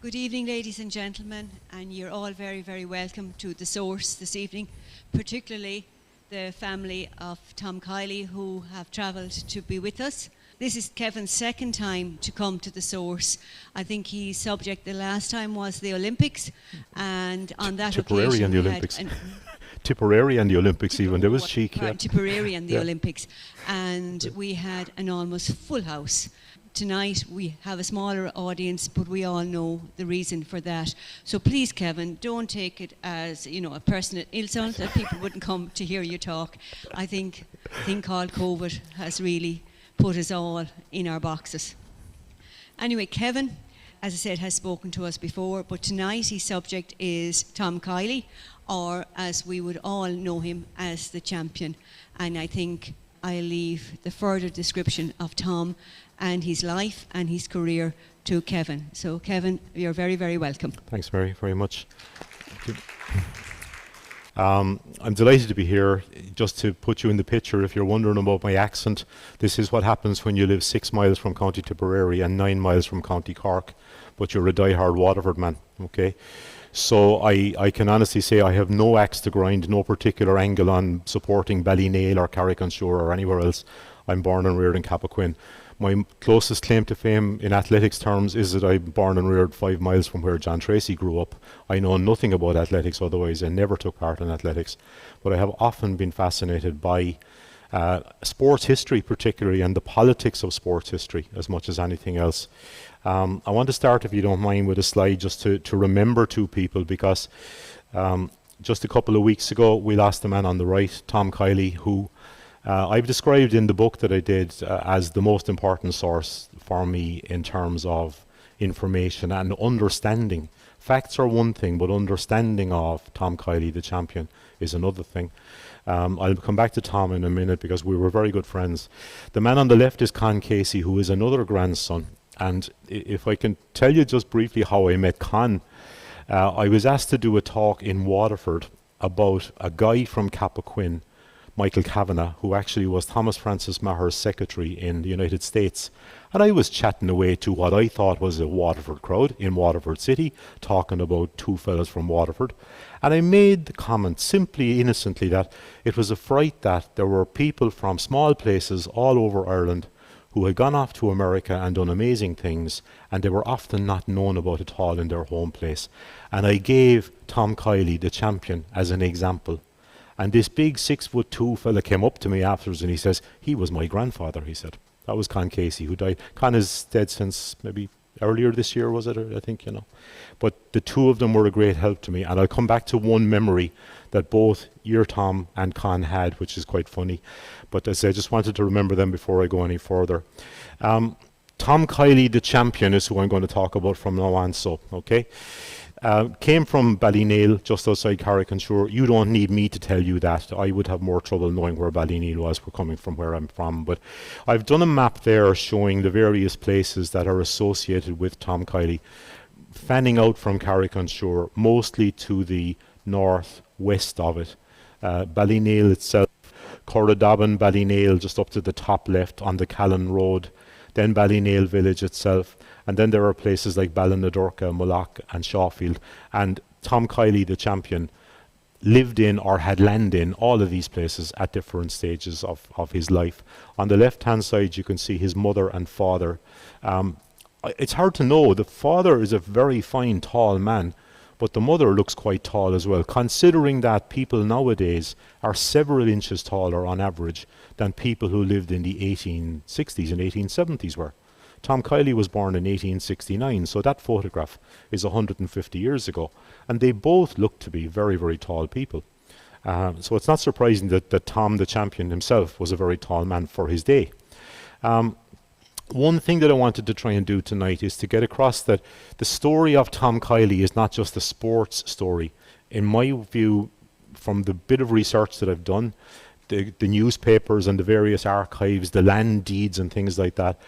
Good evening, ladies and gentlemen, and you're all very, very welcome to The Source this evening, particularly the family of Tom Kiely, who have travelled to be with us. This is Kevin's second time to come to The Source. I think he's subject the last time was the Olympics, and on that Tipperary occasion and the we Olympics. had Tipperary and the Olympics even, there was cheek. Yeah. Tipperary and the Yeah. Olympics, and we had an almost full house. Tonight we have a smaller audience, but we all know the reason for that. So please, Kevin, don't take it as a personal insult that people wouldn't come to hear you talk. I think a thing called COVID has really put us all in our boxes. Anyway, Kevin, as I said, has spoken to us before, but tonight his subject is Tom Kiely, or as we would all know him as the champion. And I think I'll leave the further description of Tom and his life and his career to Kevin. So Kevin, you're very, very welcome. Thanks very, very much. Thank you. I'm delighted to be here. Just to put you in the picture, if you're wondering about my accent, this is what happens when you live 6 miles from County Tipperary and 9 miles from County Cork, but you're a die-hard Waterford man, okay? So I can honestly say I have no axe to grind, no particular angle on supporting Ballynail or Carrick-on-Shore or anywhere else. I'm born and reared in Cappoquin. My closest claim to fame in athletics terms is that I'm born and reared 5 miles from where John Tracy grew up. I know nothing about athletics otherwise. I never took part in athletics, but I have often been fascinated by sports history particularly, and the politics of sports history as much as anything else. I want to start, if you don't mind, with a slide just to remember two people, because just a couple of weeks ago we lost the man on the right, Tom Kiely, who I've described in the book that I did as the most important source for me in terms of information and understanding. Facts are one thing, but understanding of Tom Kiely, the champion, is another thing. I'll come back to Tom in a minute because we were very good friends. The man on the left is Con Casey, who is another grandson. And if I can tell you just briefly how I met Con, I was asked to do a talk in Waterford about a guy from Cappoquin, Michael Kavanagh, who actually was Thomas Francis Maher's secretary in the United States. And I was chatting away to what I thought was a Waterford crowd in Waterford City, talking about two fellas from Waterford. And I made the comment simply, innocently, that it was a fright that there were people from small places all over Ireland who had gone off to America and done amazing things, and they were often not known about at all in their home place. And I gave Tom Kiely, the champion, as an example. And this big 6'2" fella came up to me afterwards and he says, he was my grandfather, he said. That was Con Casey, who died. Con is dead since maybe earlier this year, was it? I think, But the two of them were a great help to me. And I'll come back to one memory that both your Tom and Con had, which is quite funny. But as I just wanted to remember them before I go any further. Tom Kiely, the champion, is who I'm going to talk about from now on, so, okay? Came from Ballynail, just outside Carrick-on-Shore. You don't need me to tell you that. I would have more trouble knowing where Ballynail was. We're coming from where I'm from. But I've done a map there showing the various places that are associated with Tom Kiely, fanning out from Carrick-on-Shore, mostly to the northwest of it. Ballynail itself, Corradobin, Ballynail, just up to the top left on the Callan Road. Then Ballynail village itself. And then there are places like Ballinadorka, Mullack and Shawfield. And Tom Kiely, the champion, lived in or had land in all of these places at different stages of his life. On the left-hand side, you can see his mother and father. It's hard to know. The father is a very fine, tall man, but the mother looks quite tall as well, considering that people nowadays are several inches taller on average than people who lived in the 1860s and 1870s were. Tom Kiely was born in 1869, so that photograph is 150 years ago. And they both look to be very, very tall people. So it's not surprising that Tom, the champion himself, was a very tall man for his day. One thing that I wanted to try and do tonight is to get across that the story of Tom Kiely is not just a sports story. In my view, from the bit of research that I've done, the newspapers and the various archives, the land deeds and things like that,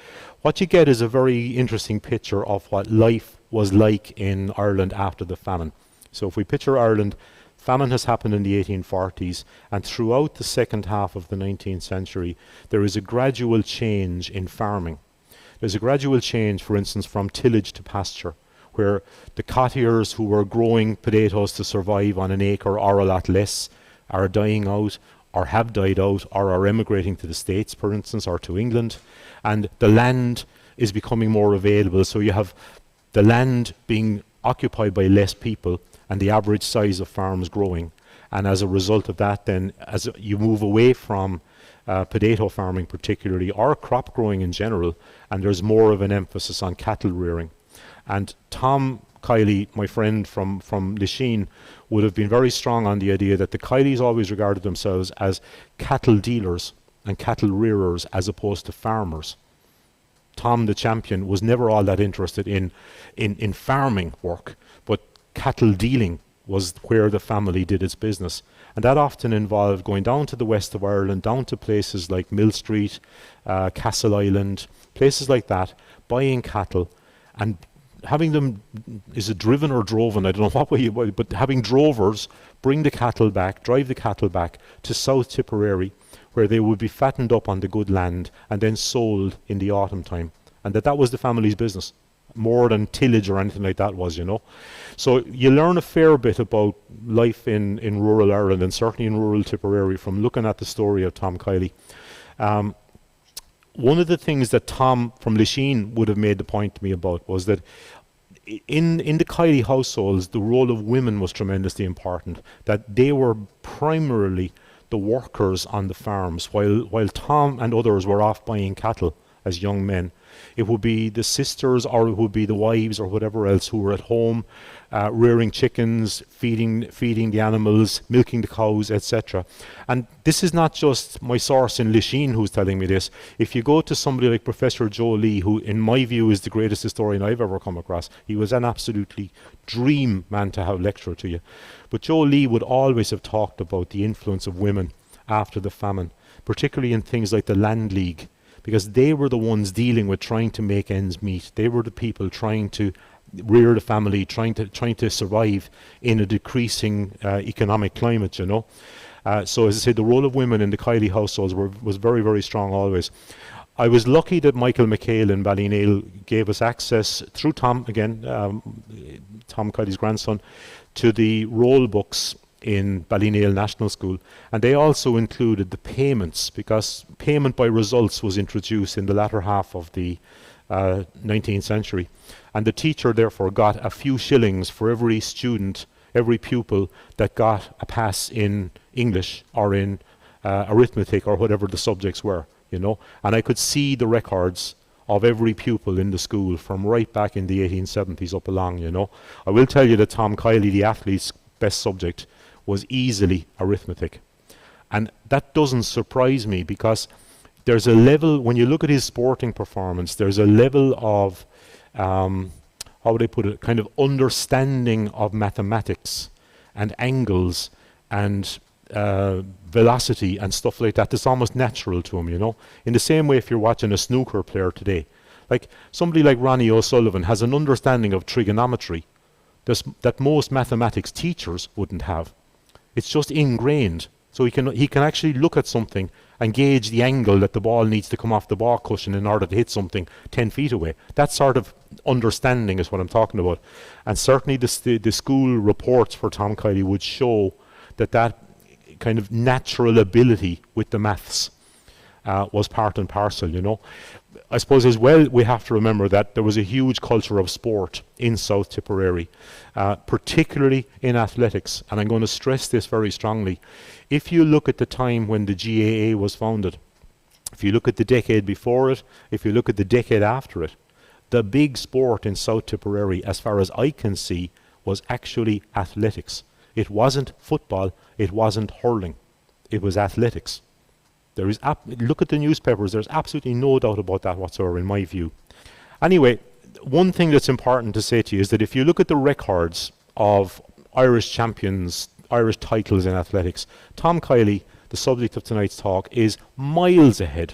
what you get is a very interesting picture of what life was like in Ireland after the famine. So if we picture Ireland, famine has happened in the 1840s, and throughout the second half of the 19th century, there is a gradual change in farming. There's a gradual change, for instance, from tillage to pasture, where the cottiers who were growing potatoes to survive on an acre or a lot less are dying out, or have died out, or are emigrating to the States, for instance, or to England, and the land is becoming more available. So you have the land being occupied by less people and the average size of farms growing. And as a result of that, then, as you move away from potato farming particularly, or crop growing in general, and there's more of an emphasis on cattle rearing. And Tom Kiely, my friend from Lisheen, would have been very strong on the idea that the Kielys always regarded themselves as cattle dealers and cattle rearers as opposed to farmers. Tom the champion was never all that interested in farming work, but cattle dealing was where the family did its business. And that often involved going down to the west of Ireland, down to places like Mill Street, Castle Island, places like that, buying cattle and having them, is it driven or droven? I don't know what way you, but having drovers bring the cattle back, drive the cattle back to South Tipperary, where they would be fattened up on the good land and then sold in the autumn time. And that was the family's business, more than tillage or anything like that was, you know. So you learn a fair bit about life in rural Ireland, and certainly in rural Tipperary, from looking at the story of Tom Kiely. One of the things that Tom from Lisheen would have made the point to me about was that in the Kiely households, the role of women was tremendously important, that they were primarily the workers on the farms, while Tom and others were off buying cattle as young men. It would be the sisters, or it would be the wives, or whatever else, who were at home rearing chickens, feeding the animals, milking the cows, etc. And this is not just my source in Lisheen who's telling me this. If you go to somebody like Professor Joe Lee, who in my view is the greatest historian I've ever come across, he was an absolutely dream man to have lecture to you. But Joe Lee would always have talked about the influence of women after the famine, particularly in things like the Land League, because they were the ones dealing with trying to make ends meet. They were the people trying to rear the family, trying to survive in a decreasing economic climate, you know. So as I say, the role of women in the Kiely households was very, very strong always. I was lucky that Michael McHale in Ballynail gave us access, through Tom again, Tom Kiely's grandson, to the roll books in Ballynail National School, and they also included the payments, because payment by results was introduced in the latter half of the 19th century, and the teacher therefore got a few shillings for every student, every pupil that got a pass in English or in arithmetic or whatever the subjects were, you know. And I could see the records of every pupil in the school from right back in the 1870s up along, you know. I will tell you that Tom Kiely, the athlete's best subject, was easily arithmetic. And that doesn't surprise me, because there's a level, when you look at his sporting performance, there's a level of, how would I put it, kind of understanding of mathematics and angles and velocity and stuff like that that's almost natural to him, you know. In the same way, if you're watching a snooker player today, like somebody like Ronnie O'Sullivan has an understanding of trigonometry that most mathematics teachers wouldn't have. It's just ingrained. So he can actually look at something and gauge the angle that the ball needs to come off the ball cushion in order to hit something 10 feet away. That sort of understanding is what I'm talking about. And certainly the school reports for Tom Kiely would show that kind of natural ability with the maths was part and parcel, you know. I suppose as well we have to remember that there was a huge culture of sport in South Tipperary, particularly in athletics, and I'm going to stress this very strongly. If you look at the time when the GAA was founded, if you look at the decade before it, if you look at the decade after it, the big sport in South Tipperary, as far as I can see, was actually athletics. It wasn't football, it wasn't hurling, it was athletics. There is look at the newspapers, there's absolutely no doubt about that whatsoever in my view. Anyway, one thing that's important to say to you is that if you look at the records of Irish champions, Irish titles in athletics, Tom Kiely, the subject of tonight's talk, is miles ahead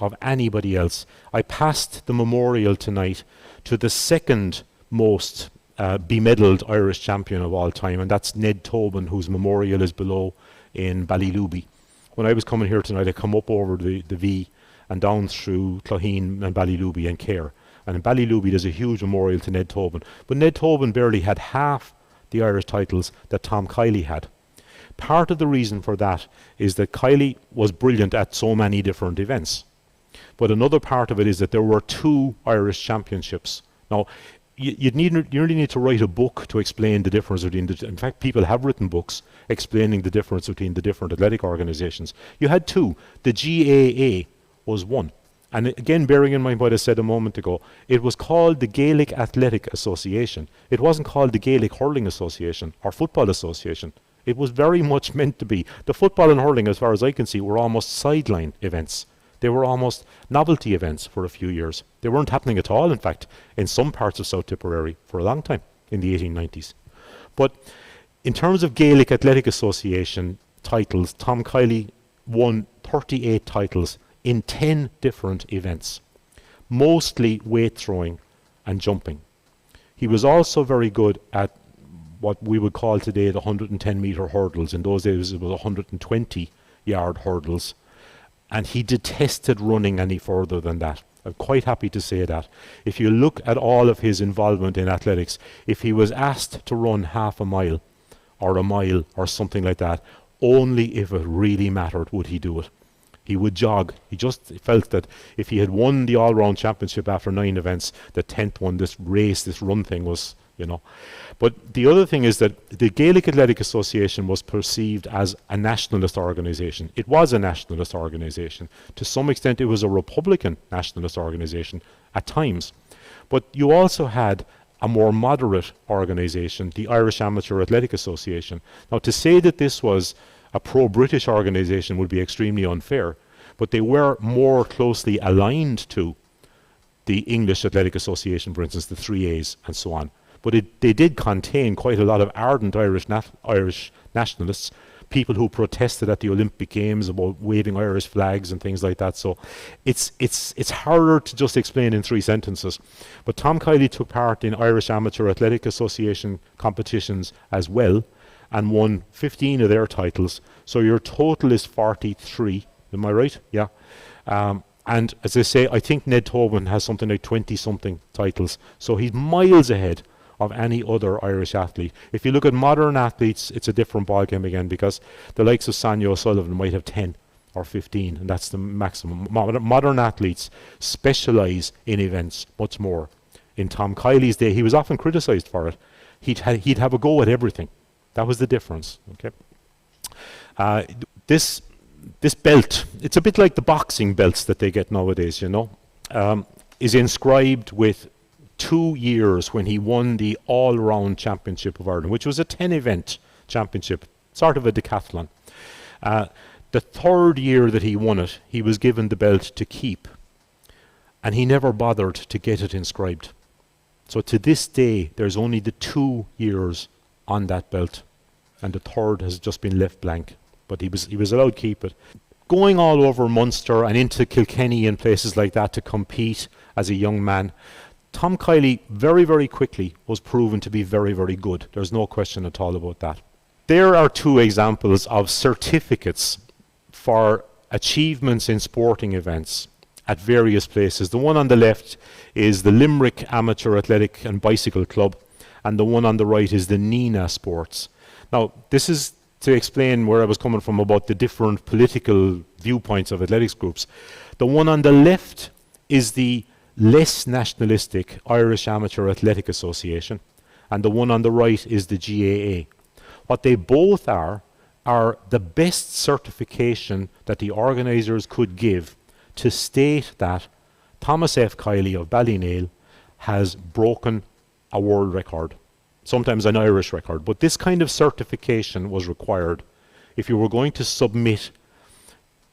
of anybody else. I passed the memorial tonight to the second most bemedalled Irish champion of all time, and that's Ned Tobin, whose memorial is below in Ballyluby. When I was coming here tonight, I come up over the V and down through Cloheen and Ballyluby and Cahir. And in Ballyluby there's a huge memorial to Ned Tobin. But Ned Tobin barely had half the Irish titles that Tom Kiely had. Part of the reason for that is that Kiely was brilliant at so many different events. But another part of it is that there were 2 Irish championships. Now, you really need to write a book to explain the difference between in fact, people have written books explaining the difference between the different athletic organisations. You had 2. The GAA was 1. And again, bearing in mind what I said a moment ago, it was called the Gaelic Athletic Association. It wasn't called the Gaelic Hurling Association or Football Association. It was very much meant to be. The football and hurling, as far as I can see, were almost sideline events. They were almost novelty events for a few years. They weren't happening at all, in fact, in some parts of South Tipperary for a long time in the 1890s. But in terms of Gaelic Athletic Association titles, Tom Kiely won 38 titles in 10 different events, mostly weight throwing and jumping. He was also very good at what we would call today the 110-metre hurdles. In those days it was 120-yard hurdles. And he detested running any further than that. I'm quite happy to say that. If you look at all of his involvement in athletics, if he was asked to run half a mile or something like that, only if it really mattered would he do it. He would jog. He just felt that if he had won the Allround Championship after 9 events, the 10th one, this race, this run thing was, But the other thing is that the Gaelic Athletic Association was perceived as a nationalist organisation. It was a nationalist organisation. To some extent, it was a Republican nationalist organisation at times. But you also had a more moderate organisation, the Irish Amateur Athletic Association. Now, to say that this was a pro-British organisation would be extremely unfair, but they were more closely aligned to the English Athletic Association, for instance, the 3As and so on. But they did contain quite a lot of ardent Irish nationalists, people who protested at the Olympic Games about waving Irish flags and things like that. So it's harder to just explain in 3 sentences. But Tom Kiely took part in Irish Amateur Athletic Association competitions as well and won 15 of their titles. So your total is 43. Am I right? Yeah. And as I say, I think Ned Tobin has something like 20-something titles. So he's miles ahead of any other Irish athlete. If you look at modern athletes, it's a different ballgame again, because the likes of Sonia O'Sullivan might have 10 or 15, and that's the maximum. Modern athletes specialise in events much more. In Tom Kiely's day, he was often criticised for it. He'd have a go at everything. That was the difference. Okay. This belt, it's a bit like the boxing belts that they get nowadays, is inscribed with 2 years when he won the Allround Championship of Ireland, which was a 10-event championship, sort of a decathlon. The 3rd year that he won it, he was given the belt to keep, and he never bothered to get it inscribed. So to this day, there's only the 2 years on that belt, and the 3rd has just been left blank. But he was allowed to keep it. Going all over Munster and into Kilkenny and places like that to compete as a young man, Tom Kiely very, very quickly was proven to be very, very good. There's no question at all about that. There are 2 examples of certificates for achievements in sporting events at various places. The one on the left is the Limerick Amateur Athletic and Bicycle Club, and the one on the right is the Nina Sports. Now, this is to explain where I was coming from about the different political viewpoints of athletics groups. The one on the left is the less nationalistic Irish Amateur Athletic Association, and the one on the right is the GAA. What they both are the best certification that the organisers could give to state that Thomas F. Kiely of Ballynail has broken a world record, sometimes an Irish record, but this kind of certification was required if you were going to submit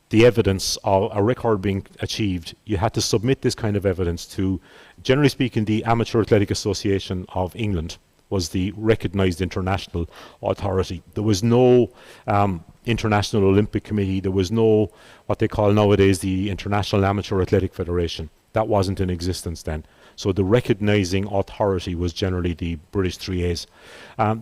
the evidence of a record being achieved. You had to submit this kind of evidence to, generally speaking, the Amateur Athletic Association of England was the recognised international authority. There was no International Olympic Committee. There was no, what they call nowadays, the International Amateur Athletic Federation. That wasn't in existence then. So the recognising authority was generally the British 3As.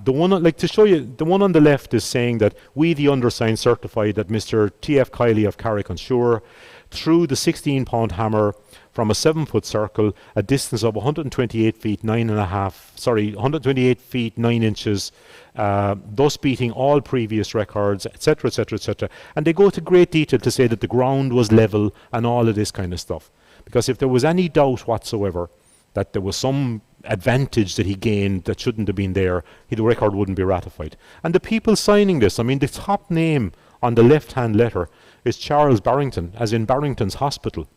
The one, I'd like to show you, the one on the left is saying that we, the undersigned, certify that Mr. T.F. Kiely of Carrick-on-Suir threw the 16-pound hammer from a 7-foot circle, a distance of 128 feet 128 feet 9 inches, thus beating all previous records, etc., etc., etc. And they go to great detail to say that the ground was level and all of this kind of stuff. Because if there was any doubt whatsoever that there was some advantage that he gained that shouldn't have been there, the record wouldn't be ratified. And the people signing this, I mean, the top name on the left-hand letter is Charles Barrington, as in Barrington's Hospital.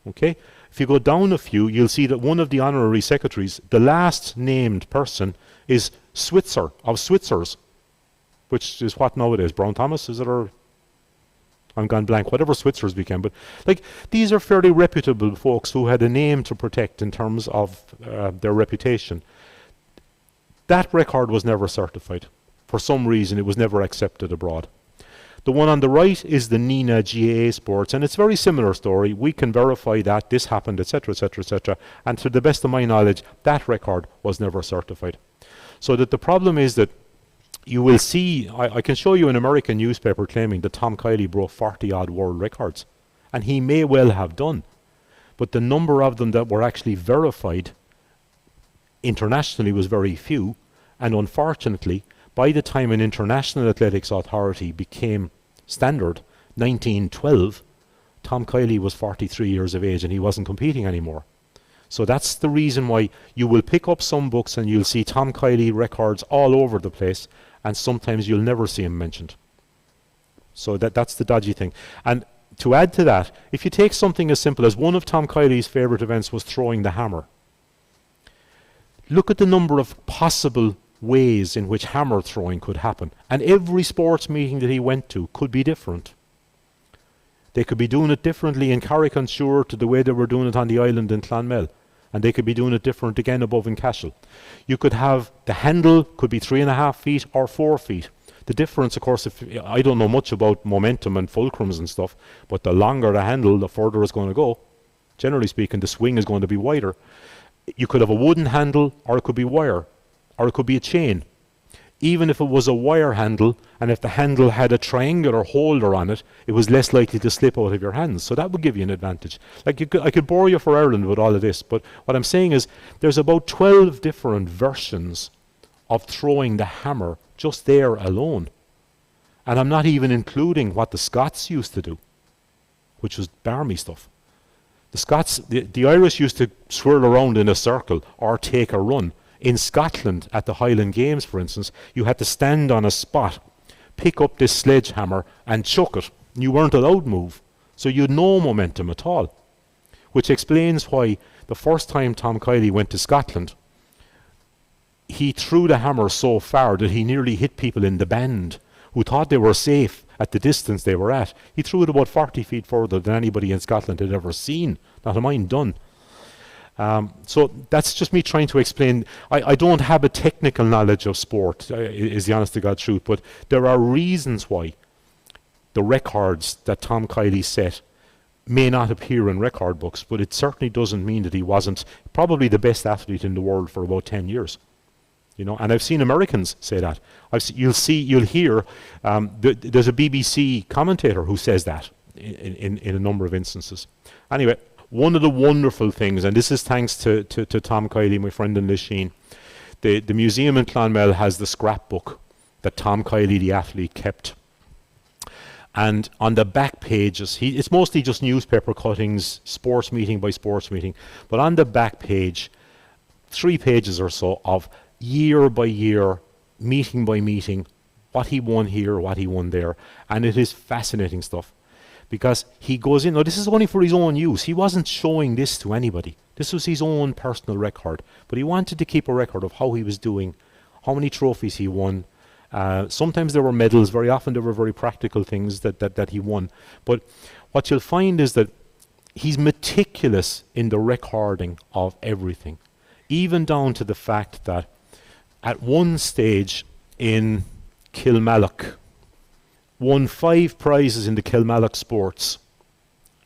Okay? If you go down a few, you'll see that one of the honorary secretaries, the last named person, is Switzer, of Switzers, which is what nowadays? Brown Thomas, is it? Or I'm gone blank, whatever Switzers became. But like, these are fairly reputable folks who had a name to protect in terms of their reputation. That record was never certified. For some reason, it was never accepted abroad. The one on the right is the Nina GAA Sports, and it's a very similar story. We can verify that this happened, etc., etc., etc. And to the best of my knowledge, that record was never certified. So that the problem is that you will see, I can show you an American newspaper claiming that Tom Kiely broke 40-odd world records. And he may well have done. But the number of them that were actually verified internationally was very few. And unfortunately, by the time an international athletics authority became standard, 1912, Tom Kiely was 43 years of age and he wasn't competing anymore. So that's the reason why you will pick up some books and you'll see Tom Kiely records all over the place, and sometimes you'll never see him mentioned. So that's the dodgy thing. And to add to that, if you take something as simple as one of Tom Kiely's favourite events was throwing the hammer, look at the number of possible ways in which hammer throwing could happen. And every sports meeting that he went to could be different. They could be doing it differently in Carrick-on-Suir to the way they were doing it on the island in Clonmel. And they could be doing it different again above in Cashel. You could have, the handle could be 3.5 feet or 4 feet. The difference, of course, if I don't know much about momentum and fulcrums and stuff, but the longer the handle, the further it's going to go. Generally speaking, the swing is going to be wider. You could have a wooden handle, or it could be wire, or it could be a chain. Even if it was a wire handle, and if the handle had a triangular holder on it, it was less likely to slip out of your hands. So that would give you an advantage. Like I could bore you for Ireland with all of this, but what I'm saying is there's about 12 different versions of throwing the hammer just there alone. And I'm not even including what the Scots used to do, which was barmy stuff. The Scots, the Irish used to swirl around in a circle or take a run. In Scotland, at the Highland Games, for instance, you had to stand on a spot, pick up this sledgehammer and chuck it. You weren't allowed to move. So you had no momentum at all. Which explains why the first time Tom Kiely went to Scotland, he threw the hammer so far that he nearly hit people in the band who thought they were safe at the distance they were at. He threw it about 40 feet further than anybody in Scotland had ever seen. Not a mind done. So that's just me trying to explain. I don't have a technical knowledge of sport, is the honest to God truth, but there are reasons why the records that Tom Kiely set may not appear in record books, but it certainly doesn't mean that he wasn't probably the best athlete in the world for about 10 years. You know, and I've seen Americans say that. You'll hear, there's a BBC commentator who says that in a number of instances. Anyway, one of the wonderful things, and this is thanks to Tom Kiely, my friend in Lisheen, the museum in Clonmel has the scrapbook that Tom Kiely, the athlete, kept. And on the back pages, it's mostly just newspaper cuttings, sports meeting by sports meeting, but on the back page, 3 pages or so of year by year, meeting by meeting, what he won here, what he won there. And it is fascinating stuff. Because he goes in, now this is only for his own use. He wasn't showing this to anybody. This was his own personal record. But he wanted to keep a record of how he was doing, how many trophies he won. Sometimes there were medals, very often there were very practical things that he won. But what you'll find is that he's meticulous in the recording of everything. Even down to the fact that at one stage in Kilmallock, won 5 prizes in the Kilmallock sports,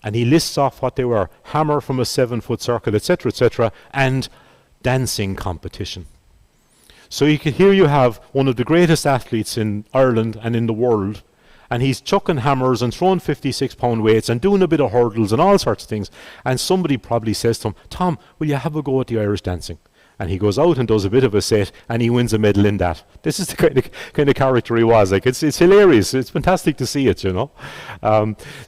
and he lists off what they were: hammer from a 7-foot circle, etc., etc., and dancing competition. So here you have one of the greatest athletes in Ireland and in the world, And he's chucking hammers and throwing 56-pound weights and doing a bit of hurdles and all sorts of things. And somebody probably says to him, Tom, will you have a go at the Irish dancing? And he goes out and does a bit of a set, and he wins a medal in that. This is the kind of character he was. Like, it's hilarious. It's fantastic to see it, you know.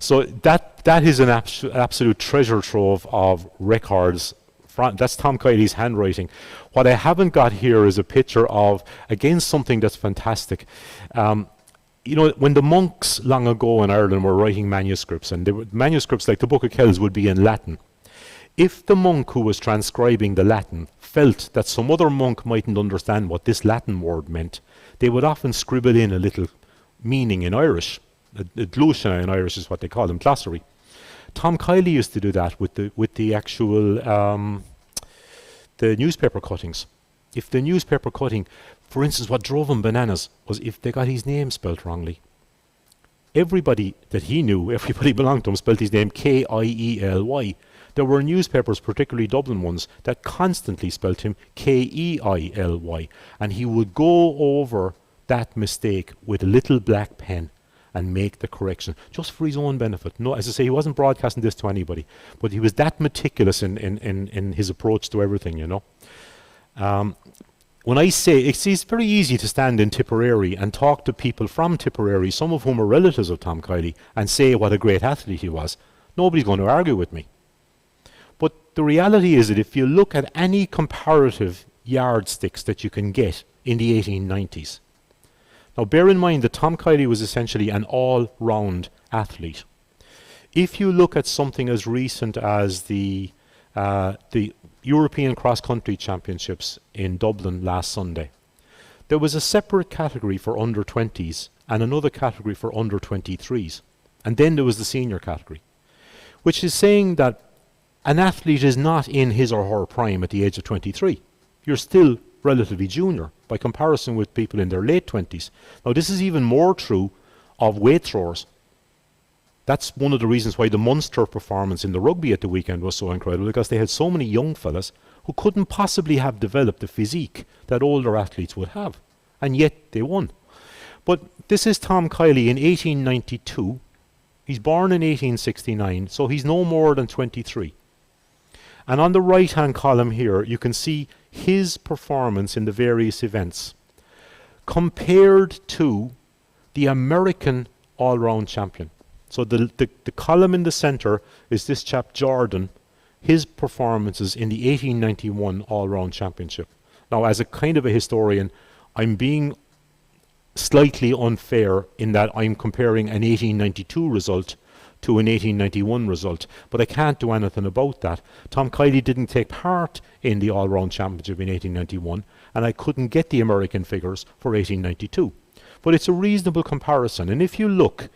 So that is an absolute treasure trove of records. That's Tom Kiely's handwriting. What I haven't got here is a picture of, again, something that's fantastic. You know, when the monks long ago in Ireland were writing manuscripts, and they were, manuscripts like the Book of Kells would be in Latin. If the monk who was transcribing the Latin felt that some other monk mightn't understand what this Latin word meant, they would often scribble in a little meaning in Irish. A dlushna in Irish is what they call them, glossary. Tom Kiely used to do that with the actual the newspaper cuttings. If the newspaper cutting, for instance, what drove him bananas was if they got his name spelt wrongly. Everybody that he knew, everybody belonged to him, spelt his name Kiely. There were newspapers, particularly Dublin ones, that constantly spelt him Keily, and he would go over that mistake with a little black pen and make the correction, just for his own benefit. No, as I say, he wasn't broadcasting this to anybody, but he was that meticulous in his approach to everything, you know. When I say, it's very easy to stand in Tipperary and talk to people from Tipperary, some of whom are relatives of Tom Kiely, and say what a great athlete he was. Nobody's going to argue with me. But the reality is that if you look at any comparative yardsticks that you can get in the 1890s, now bear in mind that Tom Kiely was essentially an all-round athlete. If you look at something as recent as the European Cross-Country Championships in Dublin last Sunday, there was a separate category for under-20s and another category for under-23s. And then there was the senior category, which is saying that an athlete is not in his or her prime at the age of 23. You're still relatively junior by comparison with people in their late 20s. Now, this is even more true of weight throwers. That's one of the reasons why the Munster performance in the rugby at the weekend was so incredible, because they had so many young fellas who couldn't possibly have developed the physique that older athletes would have, and yet they won. But this is Tom Kiely in 1892. He's born in 1869, so he's no more than 23. And on the right-hand column here, you can see his performance in the various events compared to the American all-round champion. So the column in the center is this chap Jordan, his performances in the 1891 all-round championship. Now, as a kind of a historian, I'm being slightly unfair in that I'm comparing an 1892 result to an 1891 result, but I can't do anything about that. Tom Kiely didn't take part in the all-round championship in 1891, and I couldn't get the American figures for 1892. But it's a reasonable comparison, and if you look,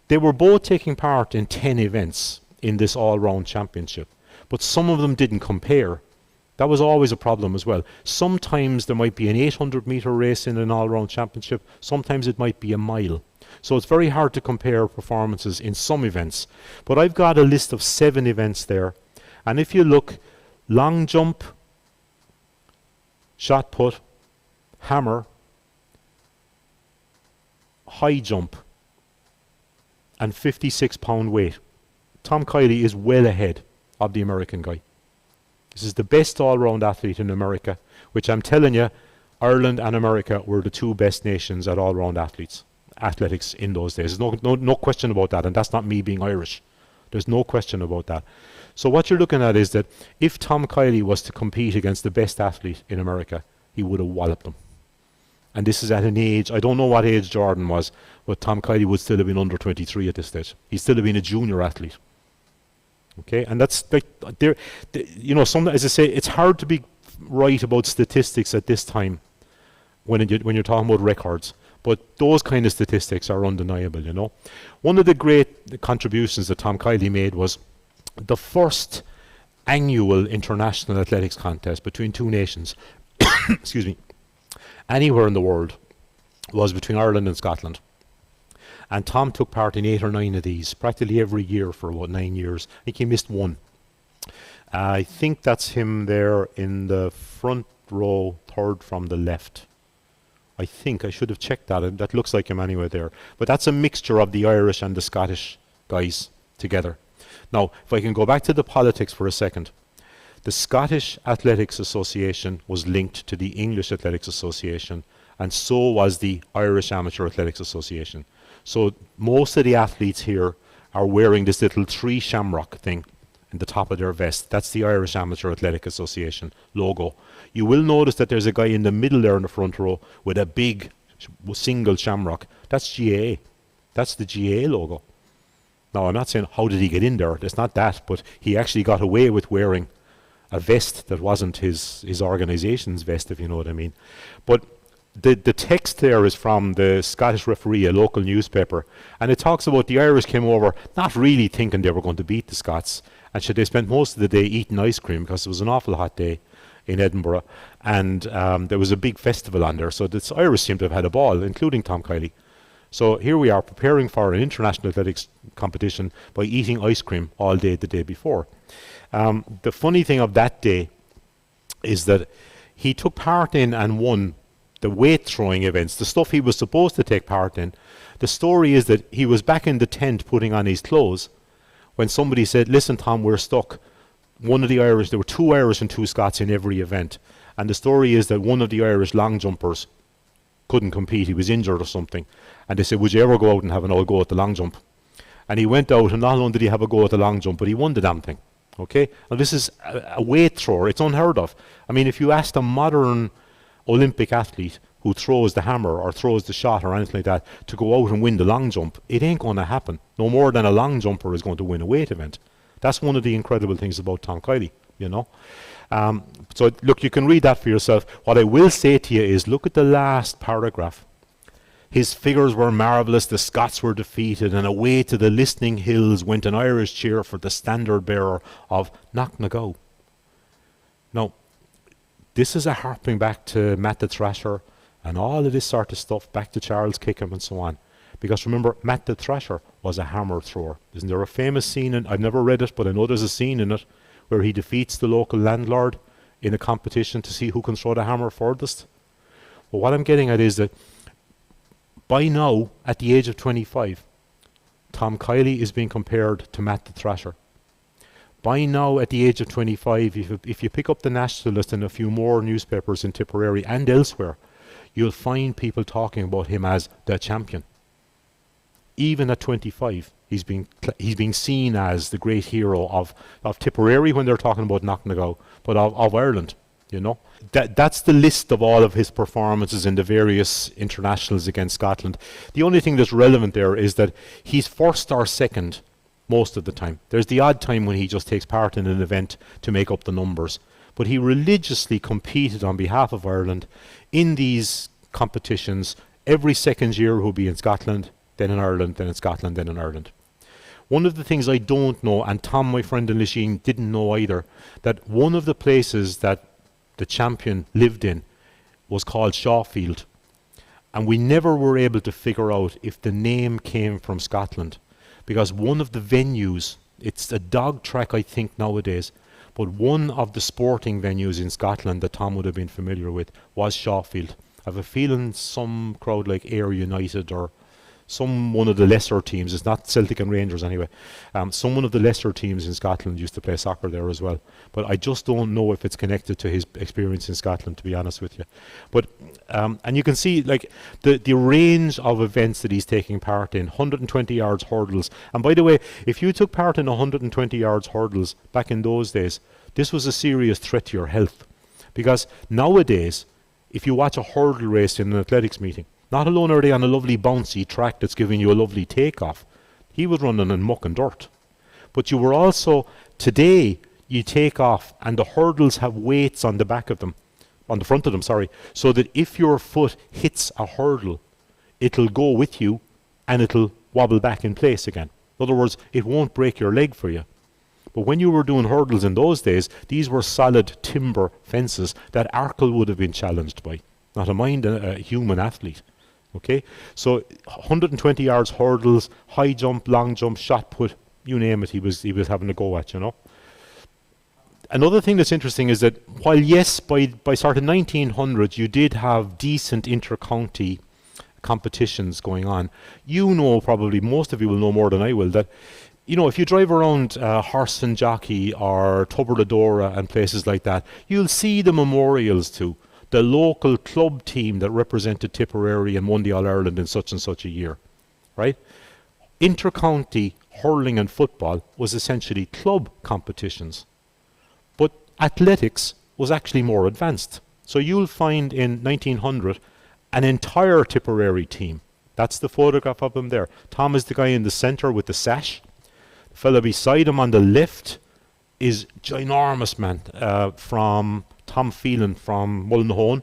they were both taking part in 10 events in this all-round championship, but some of them didn't compare. That was always a problem as well. Sometimes there might be an 800-meter race in an all-round championship, sometimes it might be a mile. So it's very hard to compare performances in some events. But I've got a list of 7 events there. And if you look, long jump, shot put, hammer, high jump, and 56-pound weight, Tom Kiely is well ahead of the American guy. This is the best all-round athlete in America, which I'm telling you, Ireland and America were the 2 best nations at all-round athletics in those days. There's no question about that, and that's not me being Irish. There's no question about that. So what you're looking at is that if Tom Kiely was to compete against the best athlete in America, he would have walloped them. And this is at an age, I don't know what age Jordan was, but Tom Kiely would still have been under 23 at this stage. He'd still have been a junior athlete. Okay, and that's like, you know, as I say, it's hard to be right about statistics at this time when you're talking about records. But those kind of statistics are undeniable, you know. One of the great contributions that Tom Kiely made was the first annual international athletics contest between 2 nations, excuse me, anywhere in the world, was between Ireland and Scotland. And Tom took part in 8 or 9 of these, practically every year for about 9 years. I think he missed one. I think that's him there in the front row, 3rd from the left. I think I should have checked that, and that looks like him anyway there. But that's a mixture of the Irish and the Scottish guys together. Now, if I can go back to the politics for a second. The Scottish Athletics Association was linked to the English Athletics Association, and so was the Irish Amateur Athletics Association. So most of the athletes here are wearing this little tree shamrock thing in the top of their vest. That's the Irish Amateur Athletic Association logo. You will notice that there's a guy in the middle there in the front row with a big single shamrock. That's GAA. That's the GAA logo. Now, I'm not saying how did he get in there. It's not that, but he actually got away with wearing a vest that wasn't his organisation's vest, if you know what I mean. But the text there is from the Scottish Referee, a local newspaper, and it talks about the Irish came over not really thinking they were going to beat the Scots, and they spent most of the day eating ice cream because it was an awful hot day in Edinburgh, and there was a big festival on there, so the Irish seem to have had a ball, including Tom Kiely. So here we are preparing for an international athletics competition by eating ice cream all day the day before. The funny thing of that day is that he took part in and won the weight throwing events, the stuff he was supposed to take part in. The story is that he was back in the tent putting on his clothes when somebody said, listen Tom, we're stuck. One of the Irish, there were 2 Irish and 2 Scots in every event, and the story is that one of the Irish long jumpers couldn't compete, he was injured or something, and they said, would you ever go out and have an old go at the long jump? And he went out, and not only did he have a go at the long jump, but he won the damn thing. Okay, now this is a weight thrower. It's unheard of. I mean, if you asked a modern Olympic athlete who throws the hammer or throws the shot or anything like that to go out and win the long jump, it ain't going to happen. No more than a long jumper is going to win a weight event. That's one of the incredible things about Tom Kiely, you know. So look, you can read that for yourself. What I will say to you is, look at the last paragraph. His figures were marvellous, the Scots were defeated, and away to the listening hills went an Irish cheer for the standard bearer of Knocknagow. Now, this is a harping back to Matt the Thrasher and all of this sort of stuff, back to Charles Kickham and so on. Because remember, Matt the Thrasher was a hammer thrower. Isn't there a famous scene, and I've never read it, but I know there's a scene in it, where he defeats the local landlord in a competition to see who can throw the hammer furthest? Well, what I'm getting at is that by now, at the age of 25, Tom Kiely is being compared to Matt the Thrasher. By now, at the age of 25, if you pick up the Nationalist and a few more newspapers in Tipperary and elsewhere, you'll find people talking about him as the champion. Even at 25, he's being seen as the great hero of Tipperary when they're talking about Knocknagow, but of Ireland, you know. That's the list of all of his performances in the various internationals against Scotland. The only thing that's relevant there is that he's first or second most of the time. There's the odd time when he just takes part in an event to make up the numbers. But he religiously competed on behalf of Ireland in these competitions. Every second year he'll be in Scotland, then in Ireland, then in Scotland, then in Ireland. One of the things I don't know, and Tom, my friend in Lachine, didn't know either, that one of the places that the champion lived in was called Shawfield. And we never were able to figure out if the name came from Scotland, because one of the venues, it's a dog track I think nowadays, but one of the sporting venues in Scotland that Tom would have been familiar with was Shawfield. I have a feeling some crowd like Ayr United or one of the lesser teams, it's not Celtic and Rangers anyway, one of the lesser teams in Scotland used to play soccer there as well. But I just don't know if it's connected to his experience in Scotland, to be honest with you. But and you can see like the range of events that he's taking part in, 120 yards hurdles. And by the way, if you took part in 120 yards hurdles back in those days, this was a serious threat to your health. Because nowadays, if you watch a hurdle race in an athletics meeting, not alone are they on a lovely bouncy track that's giving you a lovely takeoff. He was running in muck and dirt. But you were also, today, you take off and the hurdles have weights on the back of them, on the front of them, sorry, so that if your foot hits a hurdle, it'll go with you and it'll wobble back in place again. In other words, it won't break your leg for you. But when you were doing hurdles in those days, these were solid timber fences that Arkle would have been challenged by. Not to mind a human athlete. Okay, so 120 yards hurdles, high jump, long jump, shot put, you name it, he was having a go at, you know. Another thing that's interesting is that while yes, by sort of 1900 you did have decent inter-county competitions going on, you know, probably most of you will know more than I will, that you know, if you drive around Horse and Jockey or Tubberladora and places like that, you'll see the memorials to the local club team that represented Tipperary and won the All-Ireland in such and such a year, right? Inter-county hurling and football was essentially club competitions. But athletics was actually more advanced. So you'll find in 1900 an entire Tipperary team. That's the photograph of him there. Tom is the guy in the centre with the sash. The fella beside him on the left is ginormous, man, from Tom Phelan from Mullinahone.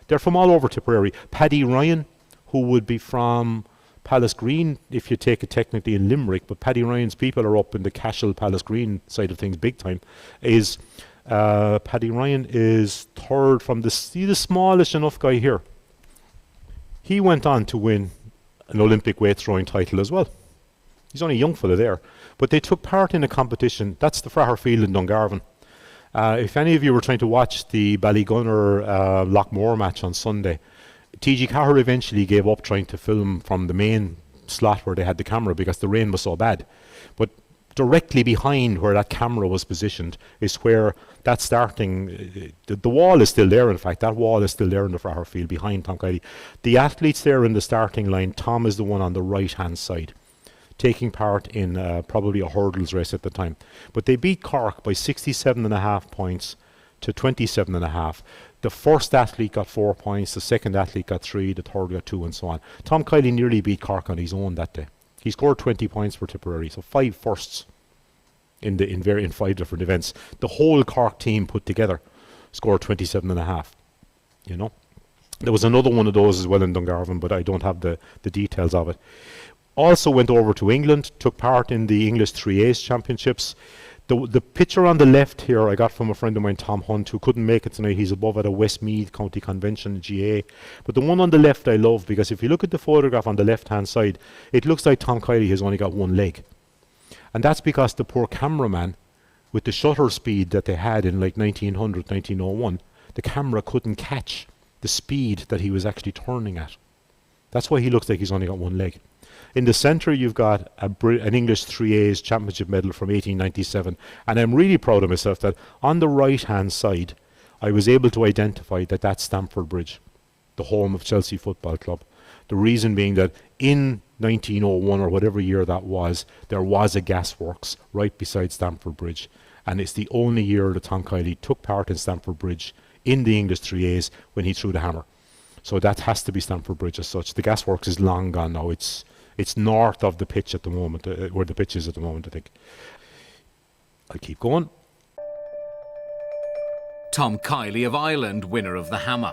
They're from all over Tipperary. Paddy Ryan, who would be from Palace Green, if you take it technically in Limerick, but Paddy Ryan's people are up in the Cashel Palace Green side of things big time, is Paddy Ryan is third from the smallish enough guy here. He went on to win an Olympic weight throwing title as well. He's only a young fella there. But they took part in a competition. That's the Fraher Field in Dungarvan. If any of you were trying to watch the Ballygunner Lockmore match on Sunday, TG Carr eventually gave up trying to film from the main slot where they had the camera because the rain was so bad. But directly behind where that camera was positioned is where that starting, the wall is still there, in fact. That wall is still there in the Fraher Field behind Tom Kiely. The athletes there in the starting line, Tom is the one on the right-hand side, taking part in probably a hurdles race at the time. But they beat Cork by 67.5 points to 27.5. The first athlete got 4 points, the second athlete got 3, the third got 2, and so on. Tom Kiely nearly beat Cork on his own that day. He scored 20 points for Tipperary, so 5 firsts in 5 different events. The whole Cork team put together scored 27.5. You know, there was another one of those as well in Dungarvan, but I don't have the details of it. Also went over to England, took part in the English 3A's championships. The picture on the left here I got from a friend of mine, Tom Hunt, who couldn't make it tonight. He's above at a Westmeath County Convention, GA. But the one on the left I love, because if you look at the photograph on the left-hand side, it looks like Tom Kiely has only got one leg. And that's because the poor cameraman, with the shutter speed that they had in like 1900, 1901, the camera couldn't catch the speed that he was actually turning at. That's why he looks like he's only got one leg. In the centre, you've got an English 3A's championship medal from 1897. And I'm really proud of myself that on the right-hand side, I was able to identify that that's Stamford Bridge, the home of Chelsea Football Club. The reason being that in 1901 or whatever year that was, there was a gasworks right beside Stamford Bridge. And it's the only year that Tom Kiely took part in Stamford Bridge in the English 3A's when he threw the hammer. So that has to be Stamford Bridge as such. The gasworks is long gone now. It's north of the pitch at the moment, where the pitch is at the moment, I think. I'll keep going. Tom Kiely of Ireland, winner of the hammer.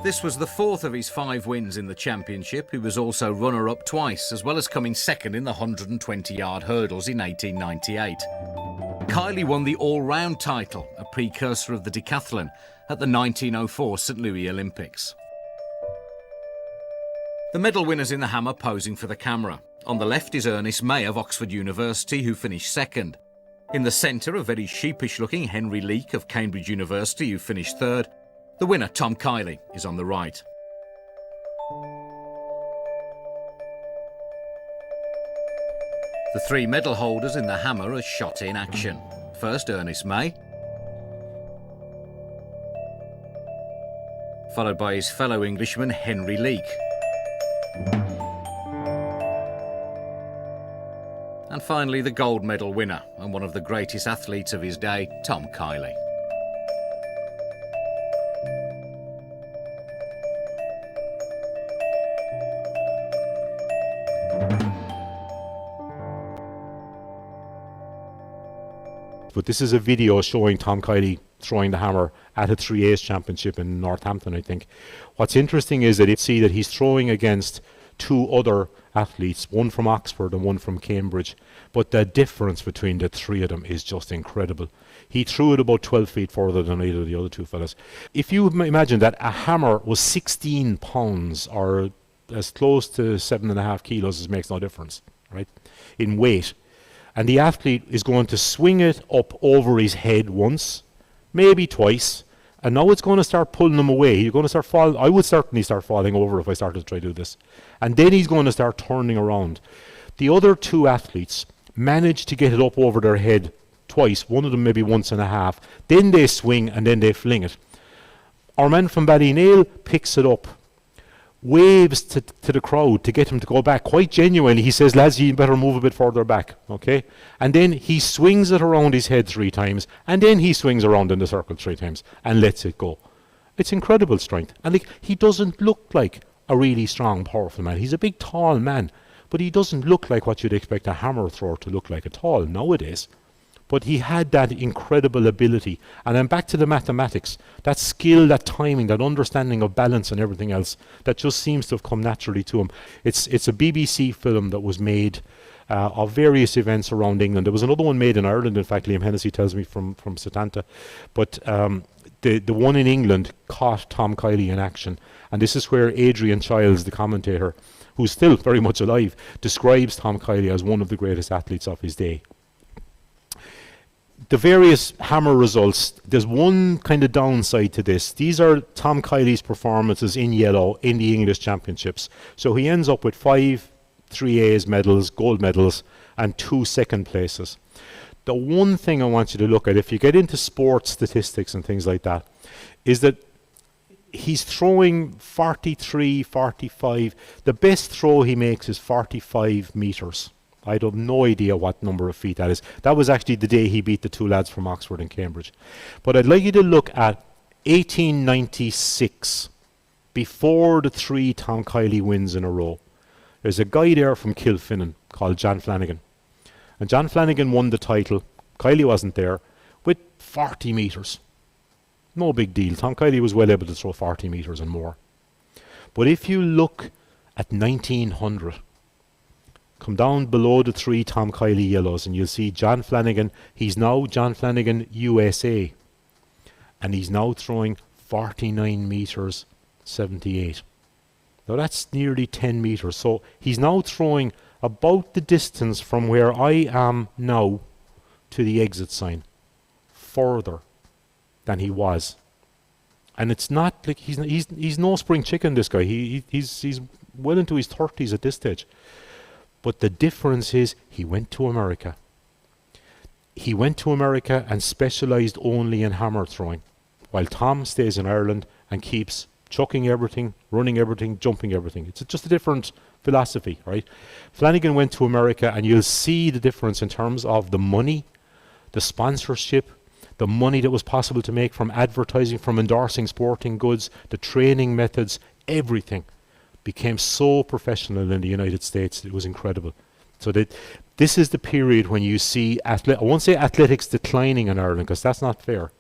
This was the fourth of his 5 wins in the championship. He was also runner-up twice, as well as coming second in the 120-yard hurdles in 1898. Kiely won the all-round title, a precursor of the decathlon, at the 1904 St Louis Olympics. The medal winners in the hammer posing for the camera. On the left is Ernest May of Oxford University, who finished second. In the centre, a very sheepish-looking Henry Leake of Cambridge University, who finished third. The winner, Tom Kiely, is on the right. The 3 medal holders in the hammer are shot in action. First, Ernest May, followed by his fellow Englishman, Henry Leake. And finally, the gold medal winner and one of the greatest athletes of his day, Tom Kiely. But this is a video showing Tom Kiely throwing the hammer at a 3A's championship in Northampton, I think. What's interesting is that you see that he's throwing against 2 other athletes, one from Oxford and one from Cambridge, but the difference between the 3 of them is just incredible. He threw it about 12 feet further than either of the other 2 fellas. If you imagine that a hammer was 16 pounds or as close to 7.5 kilos, it makes no difference, right, in weight. And the athlete is going to swing it up over his head once, maybe twice, and now it's going to start pulling him away. You're going to start falling. I would certainly start falling over if I started to try to do this. And then he's going to start turning around. The other two athletes manage to get it up over their head twice, one of them maybe once and a half. Then they swing and then they fling it. Our man from Ballynail picks it up, waves to the crowd to get him to go back. Quite genuinely, he says, lads, you better move a bit further back, okay? And then he swings it around his head 3 times, and then he swings around in the circle 3 times and lets it go. It's incredible strength. And like, he doesn't look like a really strong, powerful man. He's a big, tall man, but he doesn't look like what you'd expect a hammer thrower to look like at all nowadays. But he had that incredible ability. And then back to the mathematics, that skill, that timing, that understanding of balance and everything else, that just seems to have come naturally to him. It's a BBC film that was made of various events around England. There was another one made in Ireland, in fact, Liam Hennessy tells me, from Setanta. But the one in England caught Tom Kiely in action. And this is where Adrian Childs, the commentator, who's still very much alive, describes Tom Kiely as one of the greatest athletes of his day. The various hammer results, there's one kind of downside to this. These are Tom Kiely's performances in yellow in the English Championships. So he ends up with 5 3A's medals, gold medals, and 2 second places. The one thing I want you to look at, if you get into sports statistics and things like that, is that he's throwing 43, 45. The best throw he makes is 45 metres. I have no idea what number of feet that is. That was actually the day he beat the 2 lads from Oxford and Cambridge. But I'd like you to look at 1896, before the 3 Tom Kiely wins in a row. There's a guy there from Kilfinnan called John Flanagan. And John Flanagan won the title. Kiely wasn't there, with 40 metres. No big deal. Tom Kiely was well able to throw 40 metres and more. But if you look at 1900, come down below the 3 Tom Kiely yellows and you'll see John Flanagan. He's now John Flanagan USA. And he's now throwing 49 metres 78. Now that's nearly 10 metres. So he's now throwing about the distance from where I am now to the exit sign, further than he was. And it's not like he's no spring chicken, this guy. He's well into his 30s at this stage. But the difference is he went to America. He went to America and specialised only in hammer throwing, while Tom stays in Ireland and keeps chucking everything, running everything, jumping everything. It's just a different philosophy, right? Flanagan went to America, and you'll see the difference in terms of the money, the sponsorship, the money that was possible to make from advertising, from endorsing sporting goods, the training methods, everything became so professional in the United States. It was incredible. So that this is the period when you see, I won't say athletics declining in Ireland, because that's not fair,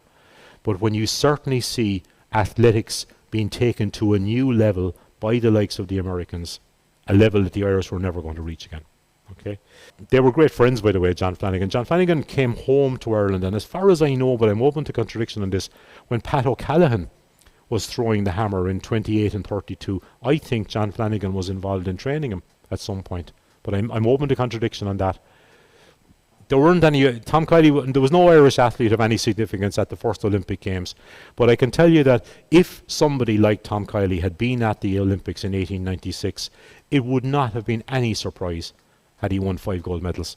but when you certainly see athletics being taken to a new level by the likes of the Americans, a level that the Irish were never going to reach again. Okay, they were great friends, by the way, John Flanagan. John Flanagan came home to Ireland, and as far as I know, but I'm open to contradiction on this, when Pat O'Callaghan was throwing the hammer in 28 and 32, I think John Flanagan was involved in training him at some point. But I'm open to contradiction on that. There weren't any, Tom Kiely, there was no Irish athlete of any significance at the first Olympic Games. But I can tell you that if somebody like Tom Kiely had been at the Olympics in 1896, it would not have been any surprise had he won 5 gold medals.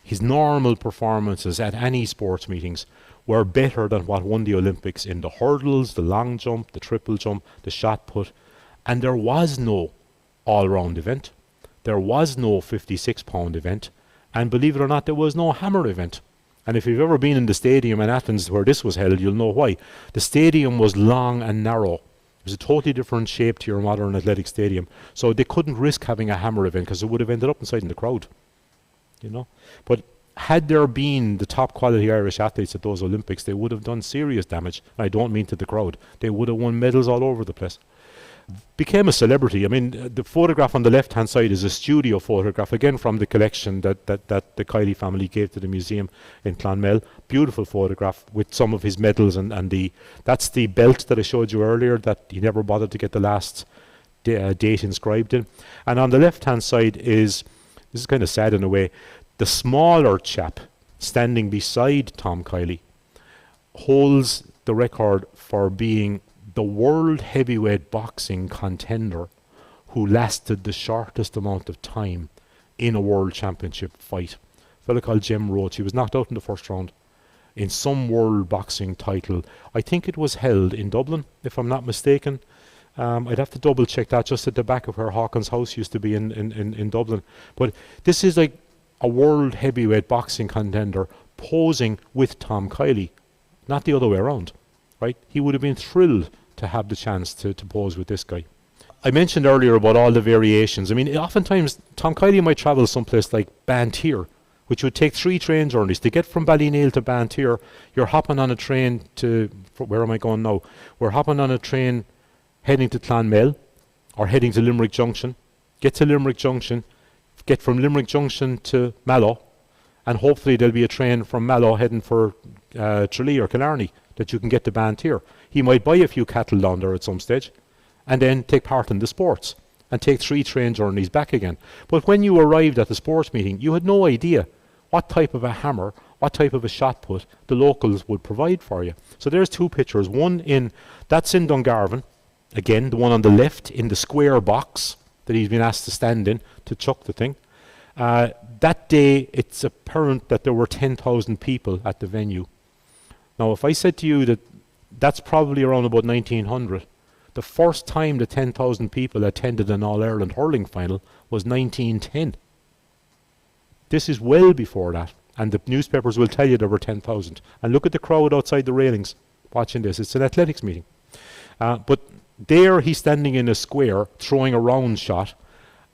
His normal performances at any sports meetings were better than what won the Olympics in the hurdles, the long jump, the triple jump, the shot put. And there was no all-round event. There was no 56-pound event. And believe it or not, there was no hammer event. And if you've ever been in the stadium in Athens where this was held, you'll know why. The stadium was long and narrow. It was a totally different shape to your modern athletic stadium. So they couldn't risk having a hammer event because it would have ended up inside in the crowd. You know? But had there been the top quality Irish athletes at those Olympics, they would have done serious damage. I don't mean to the crowd. They would have won medals all over the place. Became a celebrity. I mean, the photograph on the left-hand side is a studio photograph, again from the collection that the Kiely family gave to the museum in Clonmel. Beautiful photograph with some of his medals, and that's the belt that I showed you earlier that he never bothered to get the last date inscribed in. And on the left-hand side is, this is kind of sad in a way, The smaller chap standing beside Tom Kiely holds the record for being the world heavyweight boxing contender who lasted the shortest amount of time in a world championship fight. A fellow called Jim Roach. He was knocked out in the first round in some world boxing title. I think it was held in Dublin, if I'm not mistaken. I'd have to double check that, just at the back of where Hawkins House used to be in Dublin. But this is like a world heavyweight boxing contender posing with Tom Kiely, not the other way around, right? He would have been thrilled to have the chance to pose with this guy. I mentioned earlier about all the variations. I mean, oftentimes Tom Kiely might travel someplace like Banteer, which would take 3 train journeys. To get from Ballynail to Banteer, you're hopping on a train to, where am I going now? We're hopping on a train heading to Clonmel or heading to Limerick Junction. Get to Limerick Junction, get from Limerick Junction to Mallow, and hopefully there'll be a train from Mallow heading for Tralee or Killarney that you can get to Banteer. He might buy a few cattle down there at some stage and then take part in the sports and take 3 train journeys back again. But when you arrived at the sports meeting, you had no idea what type of a hammer, what type of a shot put the locals would provide for you. So there's 2 pictures. That's in Dungarvan. Again, the one on the left in the square box that he's been asked to stand in to chuck the thing. That day, it's apparent that there were 10,000 people at the venue. Now, if I said to you that that's probably around about 1900, the first time the 10,000 people attended an All-Ireland hurling final was 1910. This is well before that, and the newspapers will tell you there were 10,000. And look at the crowd outside the railings watching this. It's an athletics meeting. But there he's standing in a square throwing a round shot,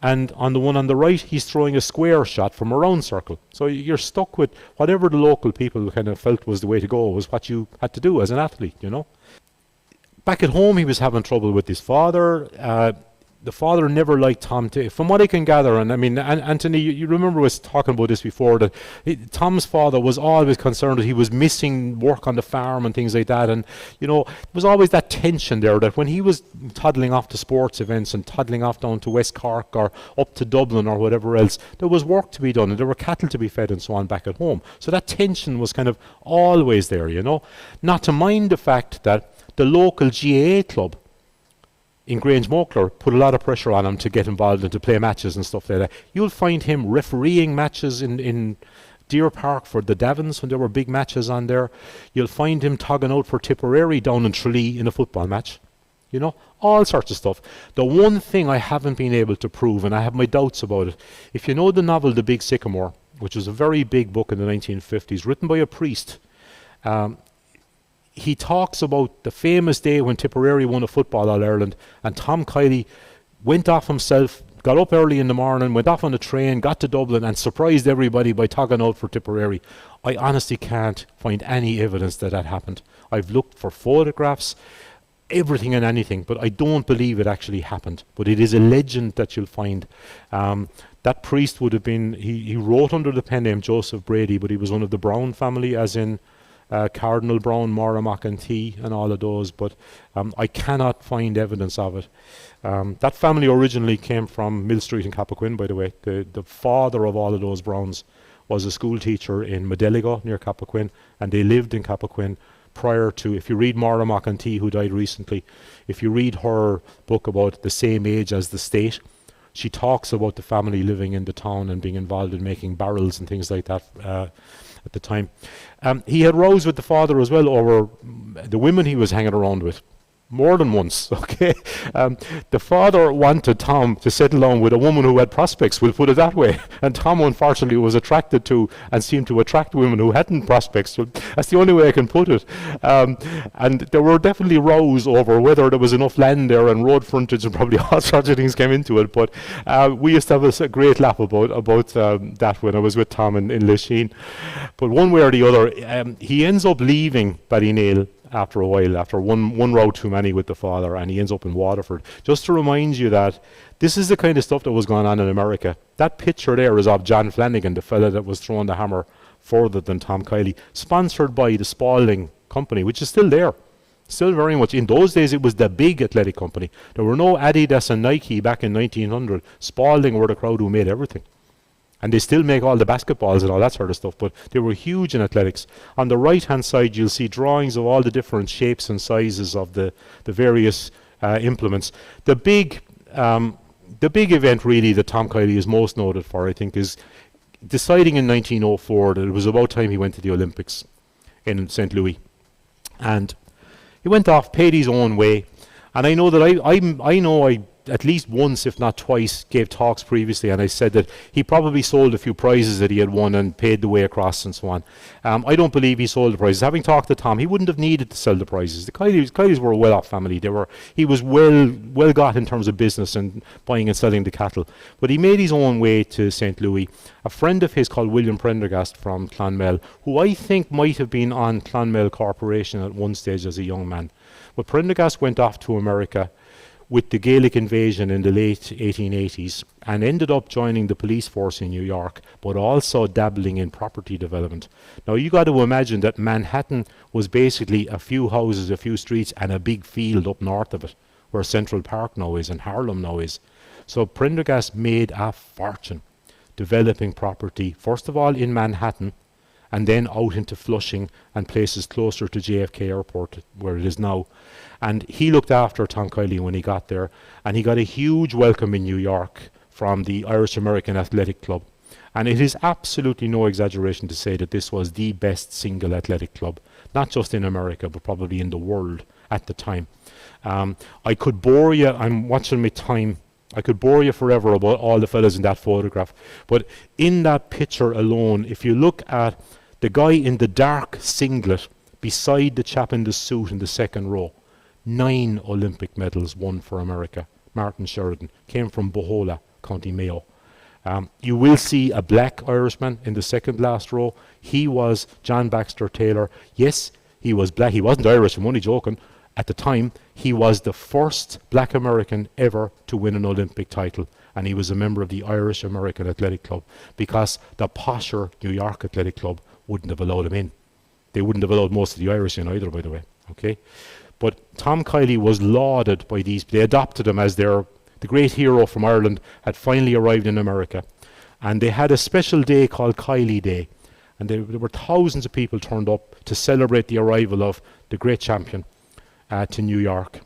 and on the one on the right he's throwing a square shot from a round circle. So you're stuck with whatever the local people kind of felt was the way to go, was what you had to do as an athlete, you know. Back at home he was having trouble with his father. The father never liked Tom, from what I can gather, and I mean, Anthony, you remember us talking about this before, that Tom's father was always concerned that he was missing work on the farm and things like that, and you know, there was always that tension there that when he was toddling off to sports events and toddling off down to West Cork or up to Dublin or whatever else, there was work to be done and there were cattle to be fed and so on back at home. So that tension was kind of always there, you know. Not to mind the fact that the local GAA club in Grange Mokler put a lot of pressure on him to get involved and to play matches and stuff like that. You'll find him refereeing matches in Deer Park for the Davins when there were big matches on there. You'll find him togging out for Tipperary down in Tralee in a football match. You know, all sorts of stuff. The one thing I haven't been able to prove, and I have my doubts about it, if you know the novel The Big Sycamore, which was a very big book in the 1950s, written by a priest, he talks about the famous day when Tipperary won a football All-Ireland, and Tom Kiely went off himself, got up early in the morning, went off on a train, got to Dublin and surprised everybody by togging out for Tipperary. I honestly can't find any evidence that that happened. I've looked for photographs, everything and anything, but I don't believe it actually happened. But it is a legend that you'll find. That priest would have been, he wrote under the pen name Joseph Brady, but he was one of the Brown family, as in Cardinal Brown, Maura McEntee and all of those, but I cannot find evidence of it. That family originally came from Mill Street in Cappoquin, by the way. The father of all of those Browns was a school teacher in Modeligo near Cappoquin, and they lived in Cappoquin prior to, if you read Maura McEntee, who died recently, if you read her book about the same age as the state, she talks about the family living in the town and being involved in making barrels and things like that at the time. He had rows with the father as well over the women he was hanging around with. More than once, okay? The father wanted Tom to settle down with a woman who had prospects, we'll put it that way. And Tom, unfortunately, was attracted to and seemed to attract women who hadn't prospects. So that's the only way I can put it. And there were definitely rows over whether there was enough land there and road frontage, and probably all sorts of things came into it. But we used to have a great laugh about that when I was with Tom in Lachine. But one way or the other, he ends up leaving Ballynail after a while, after one row too many with the father, and he ends up in Waterford. Just to remind you that this is the kind of stuff that was going on in America. That picture there is of John Flanagan, the fella that was throwing the hammer further than Tom Kiely, sponsored by the Spalding company, which is still there. Still very much. In those days, it was the big athletic company. There were no Adidas and Nike back in 1900. Spalding were the crowd who made everything. And they still make all the basketballs and all that sort of stuff, but they were huge in athletics. On the right-hand side, you'll see drawings of all the different shapes and sizes of the various implements. The big event really that Tom Kiely is most noted for, I think, is deciding in 1904 that it was about time he went to the Olympics in St. Louis. And he went off, paid his own way. And I know that I at least once, if not twice, gave talks previously, and I said that he probably sold a few prizes that he had won and paid the way across and so on. I don't believe he sold the prizes. Having talked to Tom, he wouldn't have needed to sell the prizes. The Kielys were a well-off family. He was well got in terms of business and buying and selling the cattle. But he made his own way to St. Louis. A friend of his called William Prendergast from Clonmel, who I think might have been on Clonmel Corporation at one stage as a young man. But Prendergast went off to America with the Gaelic invasion in the late 1880s and ended up joining the police force in New York, but also dabbling in property development. Now you got to imagine that Manhattan was basically a few houses, a few streets and a big field up north of it, where Central Park now is and Harlem now is. So Prendergast made a fortune developing property, first of all in Manhattan, and then out into Flushing and places closer to JFK Airport, where it is now. And he looked after Tom Kiely when he got there, and he got a huge welcome in New York from the Irish American Athletic Club. And it is absolutely no exaggeration to say that this was the best single athletic club, not just in America, but probably in the world at the time. I could bore you, I'm watching my time, I could bore you forever about all the fellas in that photograph. But in that picture alone, if you look at the guy in the dark singlet beside the chap in the suit in the second row, 9 Olympic medals won for America. Martin Sheridan came from Bohola, County Mayo. You will see a black Irishman in the second last row. He was John Baxter Taylor. Yes, he was black. He wasn't Irish, I'm only joking. At the time, he was the first black American ever to win an Olympic title. And he was a member of the Irish American Athletic Club, because the posher New York Athletic Club wouldn't have allowed him in. They wouldn't have allowed most of the Irish in either, by the way. Okay, but Tom Kiely was lauded by these. They adopted him as the great hero from Ireland had finally arrived in America. And they had a special day called Kiely Day. And there were thousands of people turned up to celebrate the arrival of the great champion to New York.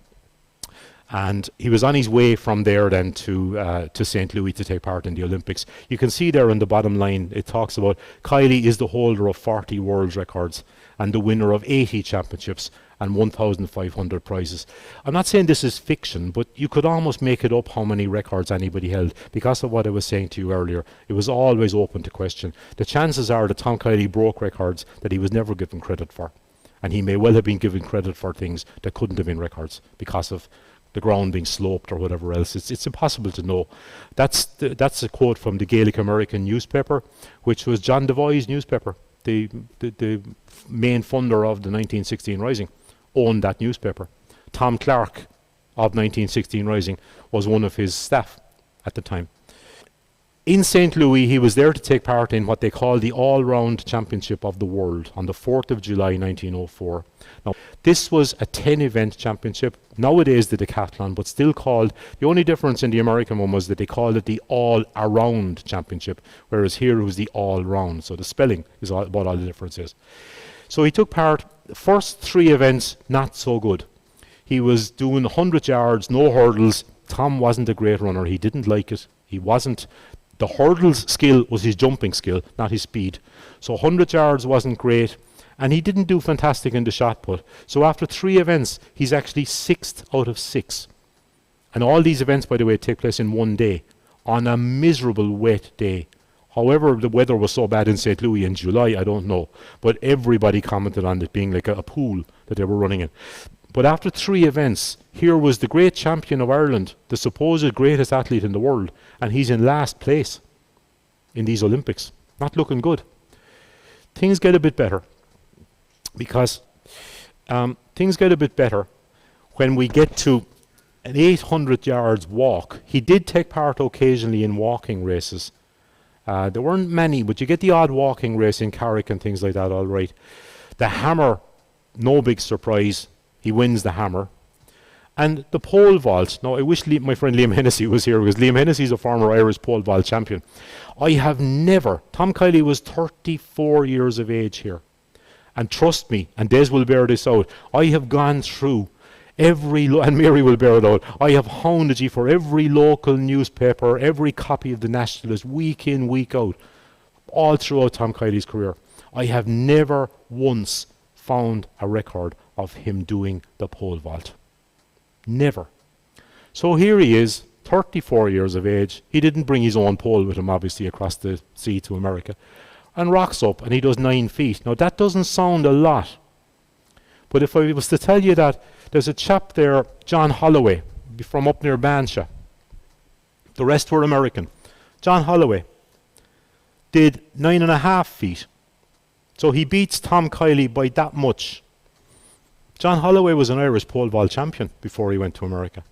And he was on his way from there then to St. Louis to take part in the Olympics. You can see there on the bottom line, it talks about Kiely is the holder of 40 world records and the winner of 80 championships and 1,500 prizes. I'm not saying this is fiction, but you could almost make it up how many records anybody held, because of what I was saying to you earlier. It was always open to question. The chances are that Tom Kiely broke records that he was never given credit for. And he may well have been given credit for things that couldn't have been records because of the ground being sloped or whatever else. It's impossible to know. That's a quote from the Gaelic American newspaper, which was John Devoy's newspaper. The main funder of the 1916 Rising owned that newspaper. Tom Clark of 1916 Rising was one of his staff at the time. In St. Louis, he was there to take part in what they call the Allround Championship of the World on the 4th of July 1904. Now, this was a 10-event championship, nowadays the decathlon, but still called, the only difference in the American one was that they called it the All-Around Championship, whereas here it was the All-Round. So the spelling is what all the difference is. So he took part, the first 3 events, not so good. He was doing 100 yards, no hurdles. Tom wasn't a great runner. He didn't like it. He wasn't. The hurdles skill was his jumping skill, not his speed. So 100 yards wasn't great, and he didn't do fantastic in the shot put. So after 3 events, he's actually 6th out of 6. And all these events, by the way, take place in one day, on a miserable wet day. However, the weather was so bad in St. Louis in July, I don't know. But everybody commented on it being like a pool that they were running in. But after 3 events, here was the great champion of Ireland, the supposed greatest athlete in the world, and he's in last place in these Olympics. Not looking good. Things get a bit better, because things get a bit better when we get to an 800 yards walk. He did take part occasionally in walking races. There weren't many, but you get the odd walking race in Carrick and things like that, all right. The hammer, no big surprise. He wins the hammer. And the pole vault, now I wish my friend Liam Hennessy was here, because Liam Hennessy is a former Irish pole vault champion. I have never, Tom Kiely was 34 years of age here. And trust me, and Des will bear this out, I have gone through and Mary will bear it out, I have hounded you for every local newspaper, every copy of the Nationalist, week in, week out, all throughout Tom Kiely's career. I have never once found a record of him doing the pole vault. Never. So here he is, 34 years of age. He didn't bring his own pole with him, obviously, across the sea to America. And rocks up, and he does 9 feet. Now, that doesn't sound a lot. But if I was to tell you that there's a chap there, John Holloway, from up near Bansha. The rest were American. John Holloway did 9.5 feet. So he beats Tom Kiely by that much. John Holloway was an Irish pole vault champion before he went to America.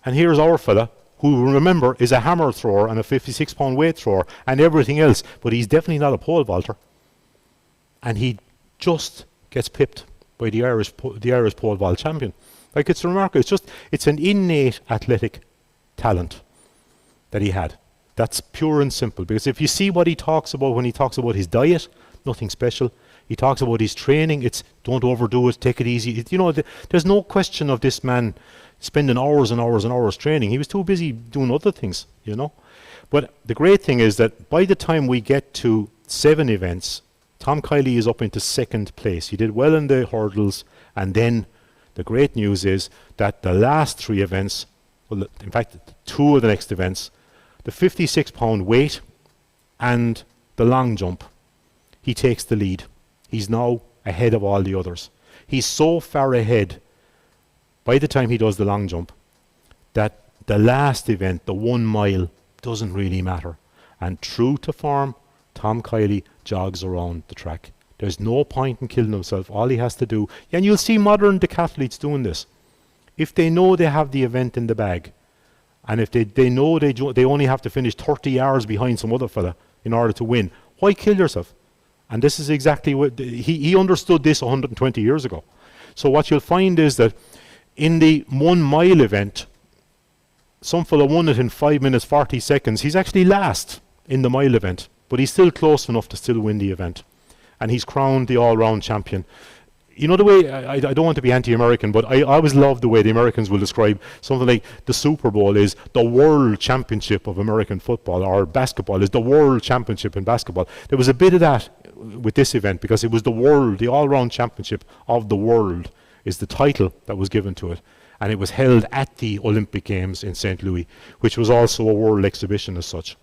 And here's our fella, who, remember, is a hammer thrower and a 56-pound weight thrower and everything else, but he's definitely not a pole vaulter. And he just gets pipped by the Irish pole vault champion. Like, it's remarkable. It's an innate athletic talent that he had. That's pure and simple. Because if you see what he talks about when he talks about his diet, nothing special. He talks about his training. It's don't overdo it, take it easy. There's no question of this man spending hours and hours and hours training. He was too busy doing other things, But the great thing is that by the time we get to 7 events, Tom Kiely is up into 2nd place. He did well in the hurdles, and then the great news is that the last 3 events, well, in fact, 2 of the next events, the 56-pound weight and the long jump, he takes the lead. He's now ahead of all the others. He's so far ahead by the time he does the long jump that the last event, the 1 mile, doesn't really matter. And true to form, Tom Kiely jogs around the track. There's no point in killing himself. All he has to do, and you'll see modern decathletes doing this. If they know they have the event in the bag, and if they know they only have to finish 30 yards behind some other fella in order to win, why kill yourself? And this is exactly what he understood this 120 years ago. So what you'll find is that in the 1 mile event, some fellow won it in 5 minutes 40 seconds. He's actually last in the mile event, but he's still close enough to still win the event. And he's crowned the all-round champion. You know the way, I don't want to be anti-American, but I always love the way the Americans will describe something like the Super Bowl is the World Championship of American football, or basketball is the World Championship in basketball. There was a bit of that with this event, because it was the world, the all-round championship of the world is the title that was given to it. And it was held at the Olympic Games in St. Louis, which was also a world exhibition as such.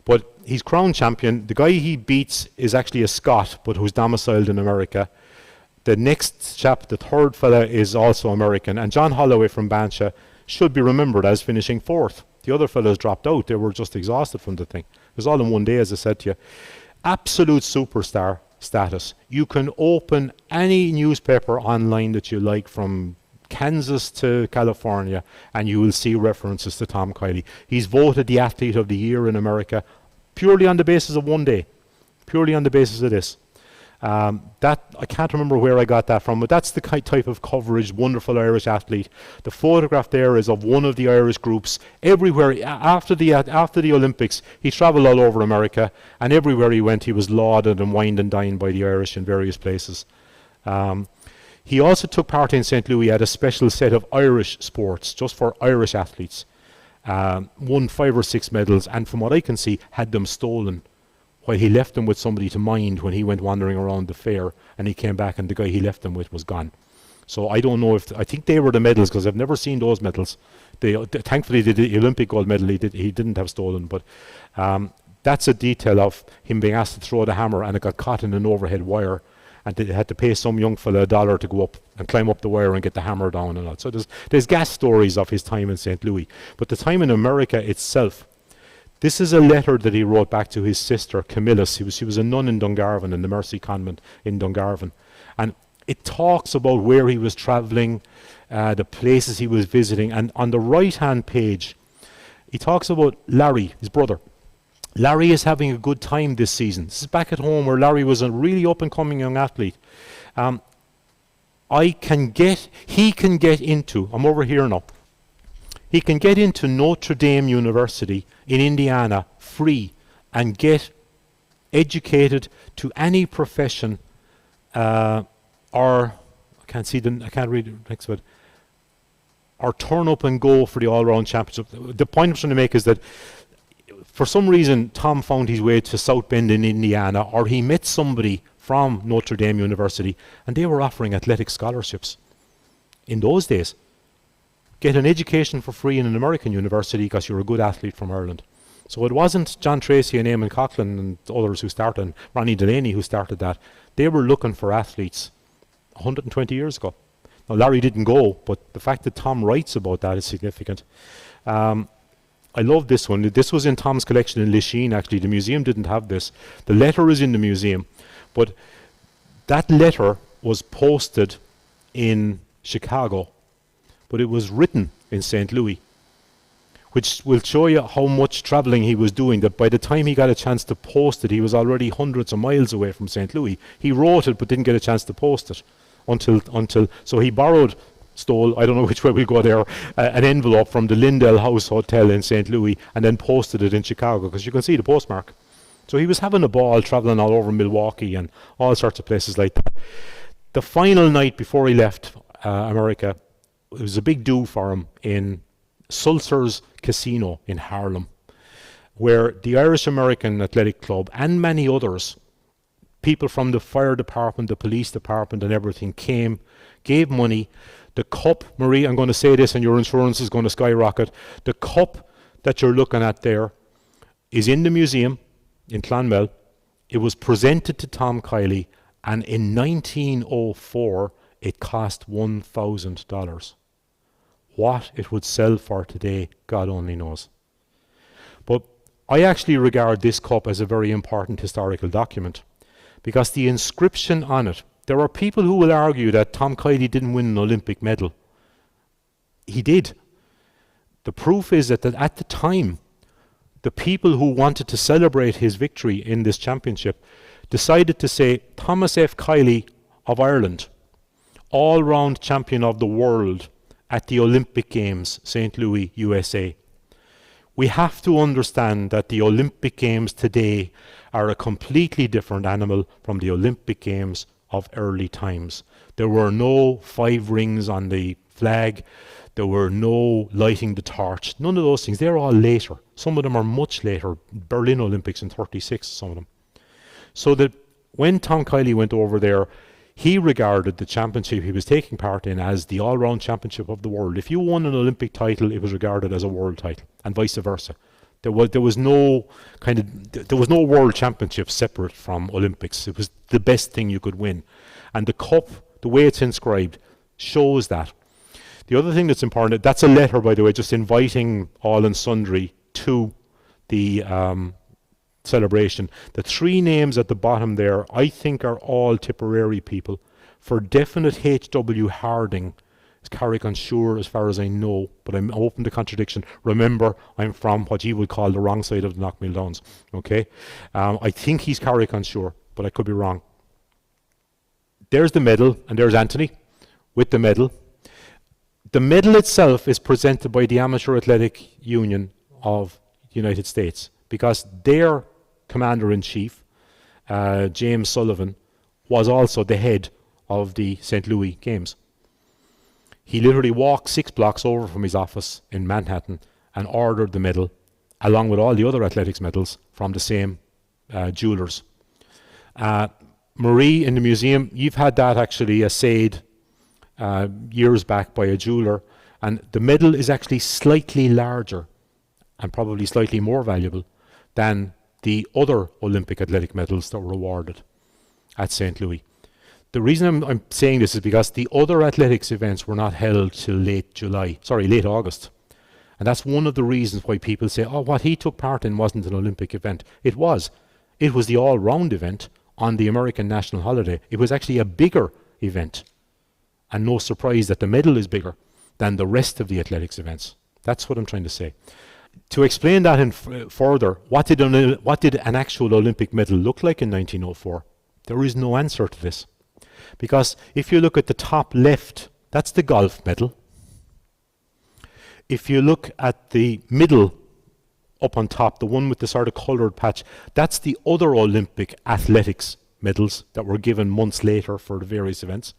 But he's crowned champion. The guy he beats is actually a Scot, but who's domiciled in America. The next chap, the 3rd fella, is also American. And John Holloway from Bansha should be remembered as finishing 4th. The other fellas dropped out. They were just exhausted from the thing. It was all in one day, as I said to you. Absolute superstar status. You can open any newspaper online that you like, from Kansas to California, and you will see references to Tom Kiely. He's voted the Athlete of the Year in America purely on the basis of one day. Purely on the basis of this. That I can't remember where I got that from, but that's the type of coverage. Wonderful Irish athlete. The photograph there is of one of the Irish groups. Everywhere after the Olympics, he travelled all over America, and everywhere he went, he was lauded and wined and dined by the Irish in various places. He also took part in St. Louis at a special set of Irish sports, just for Irish athletes. Won 5 or 6 medals, and from what I can see, had them stolen, while he left them with somebody to mind when he went wandering around the fair, and he came back and the guy he left them with was gone. So I don't know I think they were the medals, because I've never seen those medals. Thankfully, the Olympic gold medal he didn't have stolen, but that's a detail of him being asked to throw the hammer, and it got caught in an overhead wire, and they had to pay some young fella $1 to go up and climb up the wire and get the hammer down and all. So there's gas stories of his time in St. Louis. But the time in America itself, this is a letter that he wrote back to his sister, Camillus. She was a nun in Dungarvan, in the Mercy Convent in Dungarvan. And it talks about where he was travelling, the places he was visiting. And on the right-hand page, he talks about Larry, his brother. Larry is having a good time this season. This is back at home, where Larry was a really up-and-coming young athlete. he can get into, I'm over here now, he can get into Notre Dame University in Indiana free and get educated to any profession, or I can't read the next word, or turn up and go for the Allround Championship. The point I'm trying to make is that for some reason Tom found his way to South Bend in Indiana, or he met somebody from Notre Dame University and they were offering athletic scholarships in those days. Get an education for free in an American university because you're a good athlete from Ireland. So it wasn't John Tracy and Eamon Coughlin and others who started, and Ronnie Delaney who started that. They were looking for athletes 120 years ago. Now Larry didn't go, but the fact that Tom writes about that is significant. I love this one. This was in Tom's collection in Lachine, actually. The museum didn't have this. The letter is in the museum, but that letter was posted in Chicago, but it was written in St. Louis, which will show you how much traveling he was doing, that by the time he got a chance to post it, he was already hundreds of miles away from St. Louis. He wrote it, but didn't get a chance to post it so he stole, I don't know which way we'll go there, an envelope from the Lindell House Hotel in St. Louis and then posted it in Chicago, because you can see the postmark. So he was having a ball traveling all over Milwaukee and all sorts of places like that. The final night before he left America, it was a big do for him in Sulzer's Casino in Harlem, where the Irish American Athletic Club and many others, people from the fire department, the police department and everything came, gave money. The cup, Marie, I'm going to say this and your insurance is going to skyrocket. The cup that you're looking at there is in the museum in Clonmel. It was presented to Tom Kiely, and in 1904 it cost $1,000. What it would sell for today, God only knows. But I actually regard this cup as a very important historical document, because the inscription on it, there are people who will argue that Tom Kiely didn't win an Olympic medal. He did. The proof is that at the time, the people who wanted to celebrate his victory in this championship decided to say, Thomas F. Kiely of Ireland, all-round champion of the world at the Olympic Games, St. Louis, USA. We have to understand that the Olympic Games today are a completely different animal from the Olympic Games of early times. There were no 5 rings on the flag. There were no lighting the torch. None of those things. They're all later. Some of them are much later. Berlin Olympics in 36, some of them. So that when Tom Kiely went over there, he regarded the championship he was taking part in as the all-round championship of the world. If you won an Olympic title, it was regarded as a world title, and vice versa. There was no world championship separate from Olympics. It was the best thing you could win. And the cup, the way it's inscribed, shows that. The other thing that's important, that's a letter, by the way, just inviting all and sundry to the celebration. The 3 names at the bottom there, I think, are all Tipperary people. For definite H.W. Harding, it's Carrick-on-Suir as far as I know, but I'm open to contradiction. Remember, I'm from what you would call the wrong side of the Knockmill Downs. Okay, I think he's Carrick-on-Suir, but I could be wrong. There's the medal, and there's Anthony with the medal. The medal itself is presented by the Amateur Athletic Union of the United States, because their commander-in-chief, James Sullivan, was also the head of the St. Louis Games. He literally walked 6 blocks over from his office in Manhattan and ordered the medal, along with all the other athletics medals, from the same jewelers. Marie, in the museum, you've had that actually assayed years back by a jeweler, and the medal is actually slightly larger and probably slightly more valuable than the other Olympic athletic medals that were awarded at St. Louis. The reason I'm saying this is because the other athletics events were not held till late August. And that's one of the reasons why people say, oh, what he took part in wasn't an Olympic event. It was. It was the all-round event on the American national holiday. It was actually a bigger event. And no surprise that the medal is bigger than the rest of the athletics events. That's what I'm trying to say. To explain that in further, what did an actual Olympic medal look like in 1904? There is no answer to this. Because if you look at the top left, that's the golf medal. If you look at the middle up on top, the one with the sort of coloured patch, that's the other Olympic athletics medals that were given months later for the various events.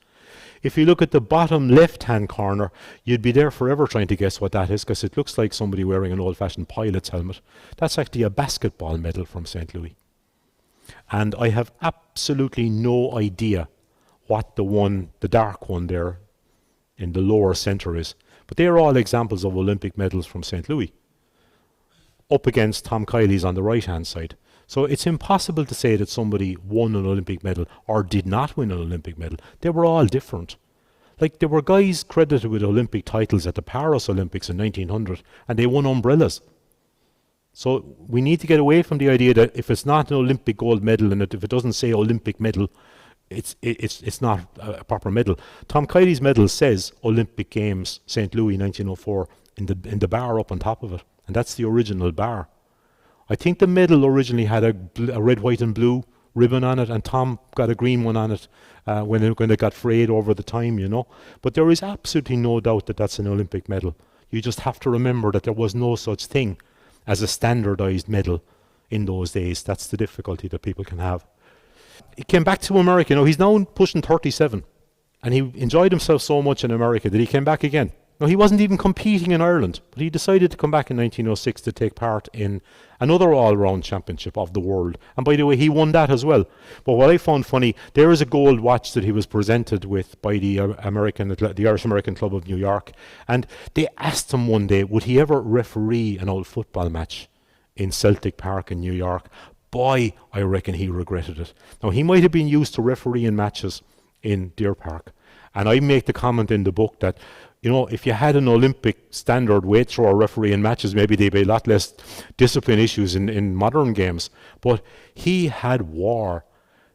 If you look at the bottom left-hand corner, you'd be there forever trying to guess what that is, because it looks like somebody wearing an old-fashioned pilot's helmet. That's actually a basketball medal from St. Louis. And I have absolutely no idea what the dark one there in the lower centre is. But they're all examples of Olympic medals from St. Louis, up against Tom Kiely's on the right-hand side. So it's impossible to say that somebody won an Olympic medal or did not win an Olympic medal. They were all different. Like, there were guys credited with Olympic titles at the Paris Olympics in 1900, and they won umbrellas. So we need to get away from the idea that if it's not an Olympic gold medal, and if it doesn't say Olympic medal, it's not a proper medal. Tom Kiely's medal says Olympic Games, St. Louis 1904, in the bar up on top of it. And that's the original bar. I think the medal originally had a red, white and blue ribbon on it, and Tom got a green one on it when it got frayed over the time, you know. But there is absolutely no doubt that that's an Olympic medal. You just have to remember that there was no such thing as a standardized medal in those days. That's the difficulty that people can have. He came back to America. You know, he's now pushing 37, and he enjoyed himself so much in America that he came back again. No, he wasn't even competing in Ireland, but he decided to come back in 1906 to take part in another Allround Championship of the world. And by the way, he won that as well. But what I found funny, there is a gold watch that he was presented with by the Irish American Club of New York. And they asked him one day, would he ever referee an old football match in Celtic Park in New York? Boy, I reckon he regretted it. Now, he might have been used to refereeing matches in Deer Park. And I make the comment in the book that, you know, if you had an Olympic standard weight thrower referee in matches, maybe there'd be a lot less discipline issues in modern games. But he had war.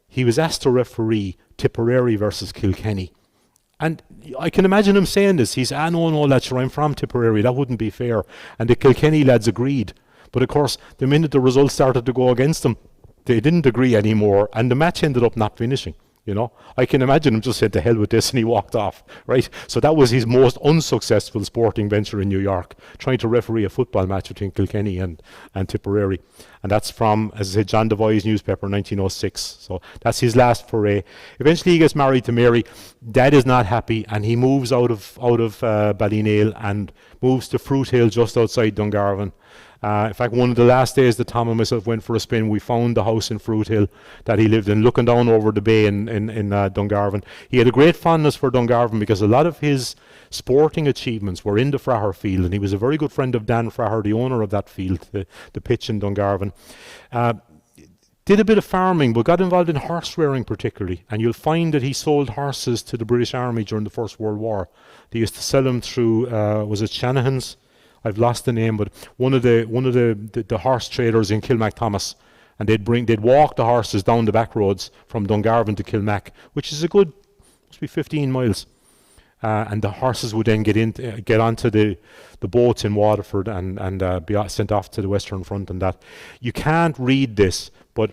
He was asked to referee Tipperary versus Kilkenny. And I can imagine him saying this. He's, no, that's sure, I'm from Tipperary. That wouldn't be fair. And the Kilkenny lads agreed. But of course, the minute the results started to go against them, they didn't agree anymore. And the match ended up not finishing. You know, I can imagine him just saying to hell with this, and he walked off, right? So that was his most unsuccessful sporting venture in New York, trying to referee a football match between Kilkenny and Tipperary. And that's from, as I said, John Devoy's newspaper, 1906. So that's his last foray. Eventually he gets married to Mary. Dad is not happy, and he moves out of Ballynail and moves to Fruit Hill just outside Dungarvan. In fact, one of the last days that Tom and myself went for a spin, we found the house in Fruit Hill that he lived in, looking down over the bay in Dungarvan. He had a great fondness for Dungarvan because a lot of his sporting achievements were in the Fraher field, and he was a very good friend of Dan Fraher, the owner of that field, the pitch in Dungarvan. Did a bit of farming, but got involved in horse rearing particularly. And you'll find that he sold horses to the British Army during the First World War. They used to sell them through, was it Shanahan's? I've lost the name, but one of the horse traders in Kilmac-Thomas, and they'd walk the horses down the back roads from Dungarvan to Kilmac, which is a good, must be 15 miles. And the horses would then get onto the boats in Waterford and be sent off to the Western Front and that. You can't read this, but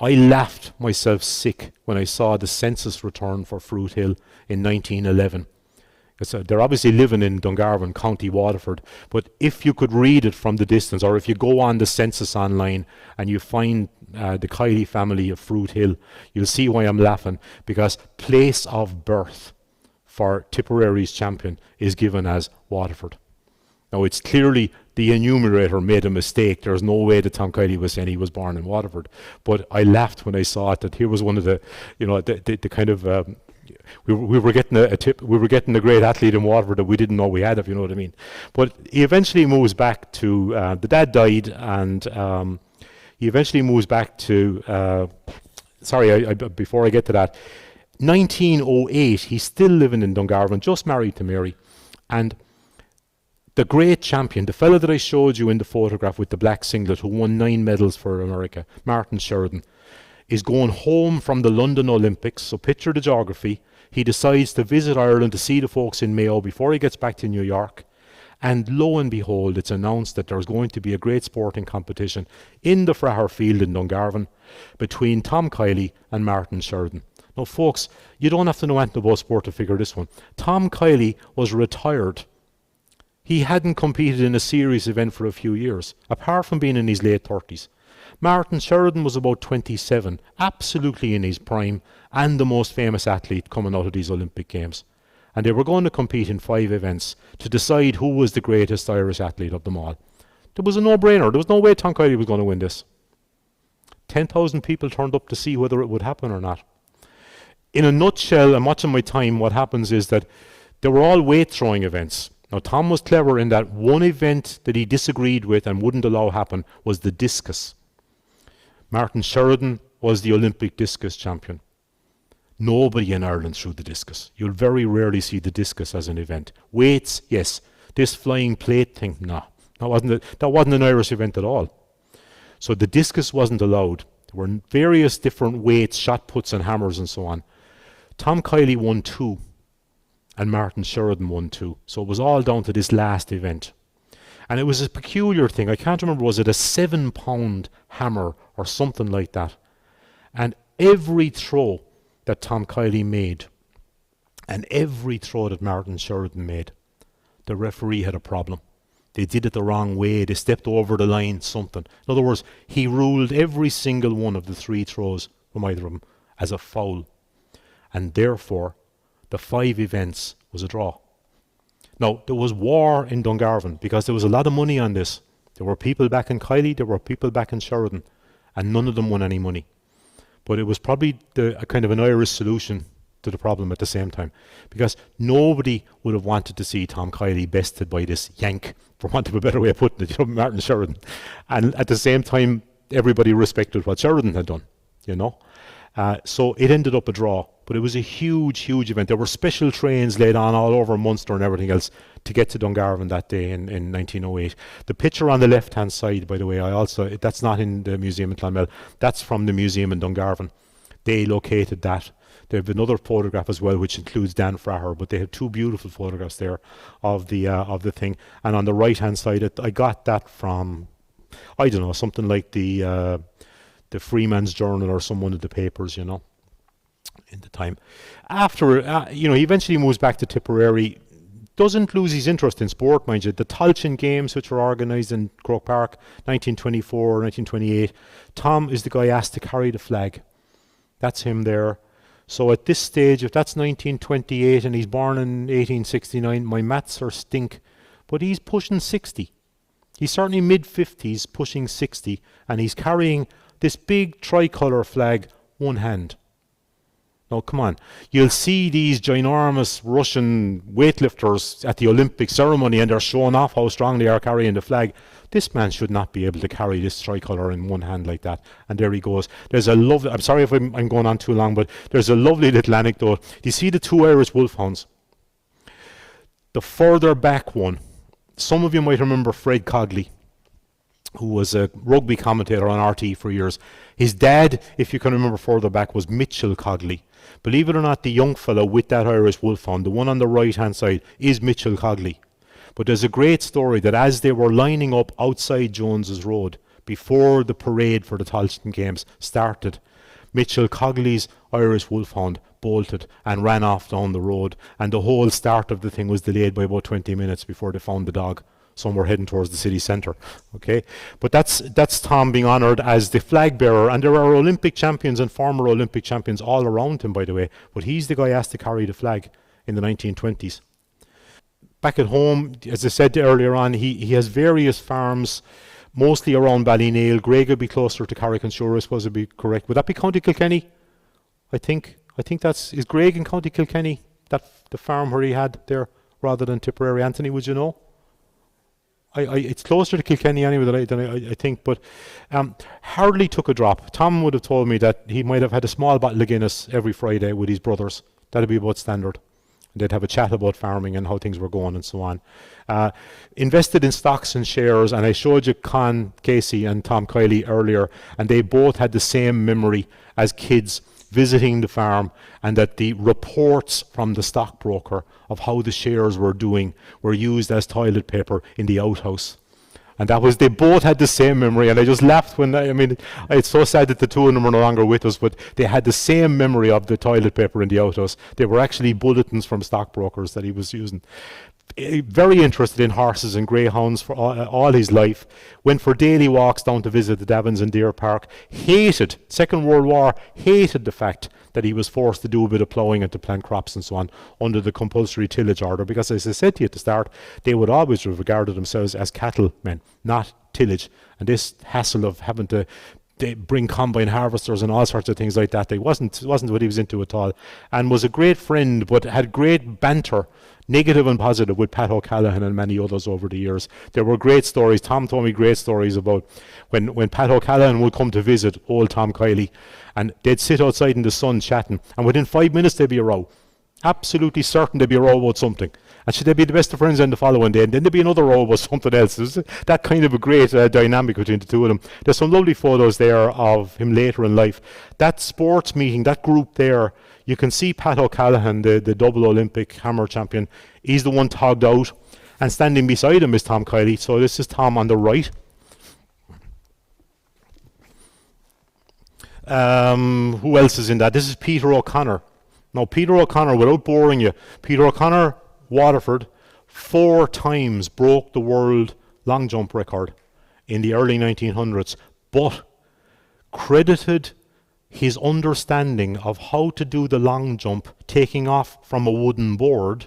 I laughed myself sick when I saw the census return for Fruit Hill in 1911. They're obviously living in Dungarvan, County Waterford, but if you could read it from the distance, or if you go on the census online and you find the Kiely family of Fruit Hill, you'll see why I'm laughing, because place of birth for Tipperary's champion is given as Waterford. Now, it's clearly the enumerator made a mistake. There's no way that Tom Kiely was saying he was born in Waterford, but I laughed when I saw it, that here was one of the, you know, the kind of... We were getting we were getting a great athlete in Waterford that we didn't know we had, if you know what I mean. But he eventually moves back to the dad died, and he eventually moves back to. Before I get to that, 1908, he's still living in Dungarvan, just married to Mary, and the great champion, the fellow that I showed you in the photograph with the black singlet, who won 9 medals for America, Martin Sheridan, is going home from the London Olympics. So picture the geography. He decides to visit Ireland to see the folks in Mayo before he gets back to New York. And lo and behold, it's announced that there's going to be a great sporting competition in the Fraher Field in Dungarvan between Tom Kiely and Martin Sheridan. Now, folks, you don't have to know anything about sport to figure this one. Tom Kiely was retired. He hadn't competed in a serious event for a few years, apart from being in his late 30s. Martin Sheridan was about 27, absolutely in his prime, and the most famous athlete coming out of these Olympic Games. And they were going to compete in 5 events to decide who was the greatest Irish athlete of them all. There was a no-brainer. There was no way Tom Kiely was going to win this. 10,000 people turned up to see whether it would happen or not. In a nutshell, and much of my time, what happens is that they were all weight throwing events. Now, Tom was clever in that one event that he disagreed with and wouldn't allow happen was the discus. Martin Sheridan was the Olympic discus champion. Nobody in Ireland threw the discus. You'll very rarely see the discus as an event. Weights, yes. This flying plate thing, no. That wasn't an Irish event at all. So the discus wasn't allowed. There were various different weights, shot puts and hammers and so on. Tom Kiely won 2 and Martin Sheridan won 2. So it was all down to this last event. And it was a peculiar thing. I can't remember, was it a 7-pound hammer or something like that? And every throw that Tom Kiely made and every throw that Martin Sheridan made, the referee had a problem. They did it the wrong way. They stepped over the line, something. In other words, he ruled every single one of the 3 throws from either of them as a foul. And therefore, the 5 events was a draw. Now, there was war in Dungarvan because there was a lot of money on this. There were people back in Kiely, there were people back in Sheridan, and none of them won any money. But it was probably a kind of an Irish solution to the problem at the same time, because nobody would have wanted to see Tom Kiely bested by this yank, for want of a better way of putting it, Martin Sheridan. And at the same time, everybody respected what Sheridan had done, So it ended up a draw, but it was a huge, huge event. There were special trains laid on all over Munster and everything else to get to Dungarvan that day in 1908. The picture on the left-hand side, by the way, that's not in the museum in Clonmel. That's from the museum in Dungarvan. They located that. They have another photograph as well, which includes Dan Fraher, but they have 2 beautiful photographs there of the thing. And on the right-hand side, I got that from, I don't know, something like the Freeman's Journal or some one of the papers, in the time. After, he eventually moves back to Tipperary. Doesn't lose his interest in sport, mind you. The Tailteann Games, which were organised in Croke Park, 1924, 1928. Tom is the guy asked to carry the flag. That's him there. So at this stage, if that's 1928 and he's born in 1869, my maths are stink. But he's pushing 60. He's certainly mid-50s, pushing 60. And he's carrying this big tricolour flag, one hand. Now, come on. You'll see these ginormous Russian weightlifters at the Olympic ceremony and they're showing off how strong they are carrying the flag. This man should not be able to carry this tricolour in one hand like that. And there he goes. There's a lovely, I'm sorry if I'm going on too long, but there's a lovely little anecdote. Do you see the 2 Irish wolfhounds? The further back one, some of you might remember Fred Cogley, who was a rugby commentator on RT for years. His dad, if you can remember further back, was Mitchell Cogley. Believe it or not, the young fellow with that Irish wolfhound, the one on the right-hand side, is Mitchell Cogley. But there's a great story that as they were lining up outside Jones's Road, before the parade for the Tailteann Games started, Mitchell Cogley's Irish wolfhound bolted and ran off down the road, and the whole start of the thing was delayed by about 20 minutes before they found the dog. Somewhere heading towards the city centre. Okay, but that's Tom being honoured as the flag bearer, and there are Olympic champions and former Olympic champions all around him, by the way. But he's the guy asked to carry the flag in the 1920s. Back at home, as I said earlier on, he has various farms, mostly around Ballynail. Greg would be closer to Carrick-on-Shore, I suppose would be correct. Would that be County Kilkenny? I think is Greg in County Kilkenny, that the farm where he had there, rather than Tipperary. Anthony, would you know? It's closer to Kilkenny anyway than I think, but hardly took a drop. Tom would have told me that he might have had a small bottle of Guinness every Friday with his brothers. That'd be about standard. They'd have a chat about farming and how things were going and so on. Invested in stocks and shares, and I showed you Con Casey and Tom Kiely earlier, and they both had the same memory as kids visiting the farm, and that the reports from the stockbroker of how the shares were doing were used as toilet paper in the outhouse. And that was, they both had the same memory, and I just laughed when, I mean, it's so sad that the two of them are no longer with us, but they had the same memory of the toilet paper in the outhouse. They were actually bulletins from stockbrokers that he was using. Very interested in horses and greyhounds for all his life. Went for daily walks down to visit the Davins and Deer Park. Hated, Second World War, hated the fact that he was forced to do a bit of ploughing and to plant crops and so on under the compulsory tillage order, because as I said to you at the start, they would always have regarded themselves as cattlemen, not tillage. And this hassle of having to they bring combine harvesters and all sorts of things like that, they wasn't what he was into at all. And was a great friend, but had great banter, negative and positive, with Pat O'Callaghan and many others over the years. There were great stories. Tom told me great stories about when Pat O'Callaghan would come to visit old Tom Kiely, and they'd sit outside in the sun chatting, and within 5 minutes there'd be a row. Absolutely certain there'd be a row about something. And they'd be the best of friends then the following day, and then there'd be another row about something else. There's that kind of a great dynamic between the two of them. There's some lovely photos there of him later in life. That sports meeting, that group there, you can see Pat O'Callaghan, the double Olympic hammer champion. He's the one togged out, and standing beside him is Tom Kiely. So this is Tom on the right. Who else is in that? This is Peter O'Connor. Now, Peter O'Connor, without boring you, Peter O'Connor, Waterford, 4 times broke the world long jump record in the early 1900s, but credited his understanding of how to do the long jump, taking off from a wooden board,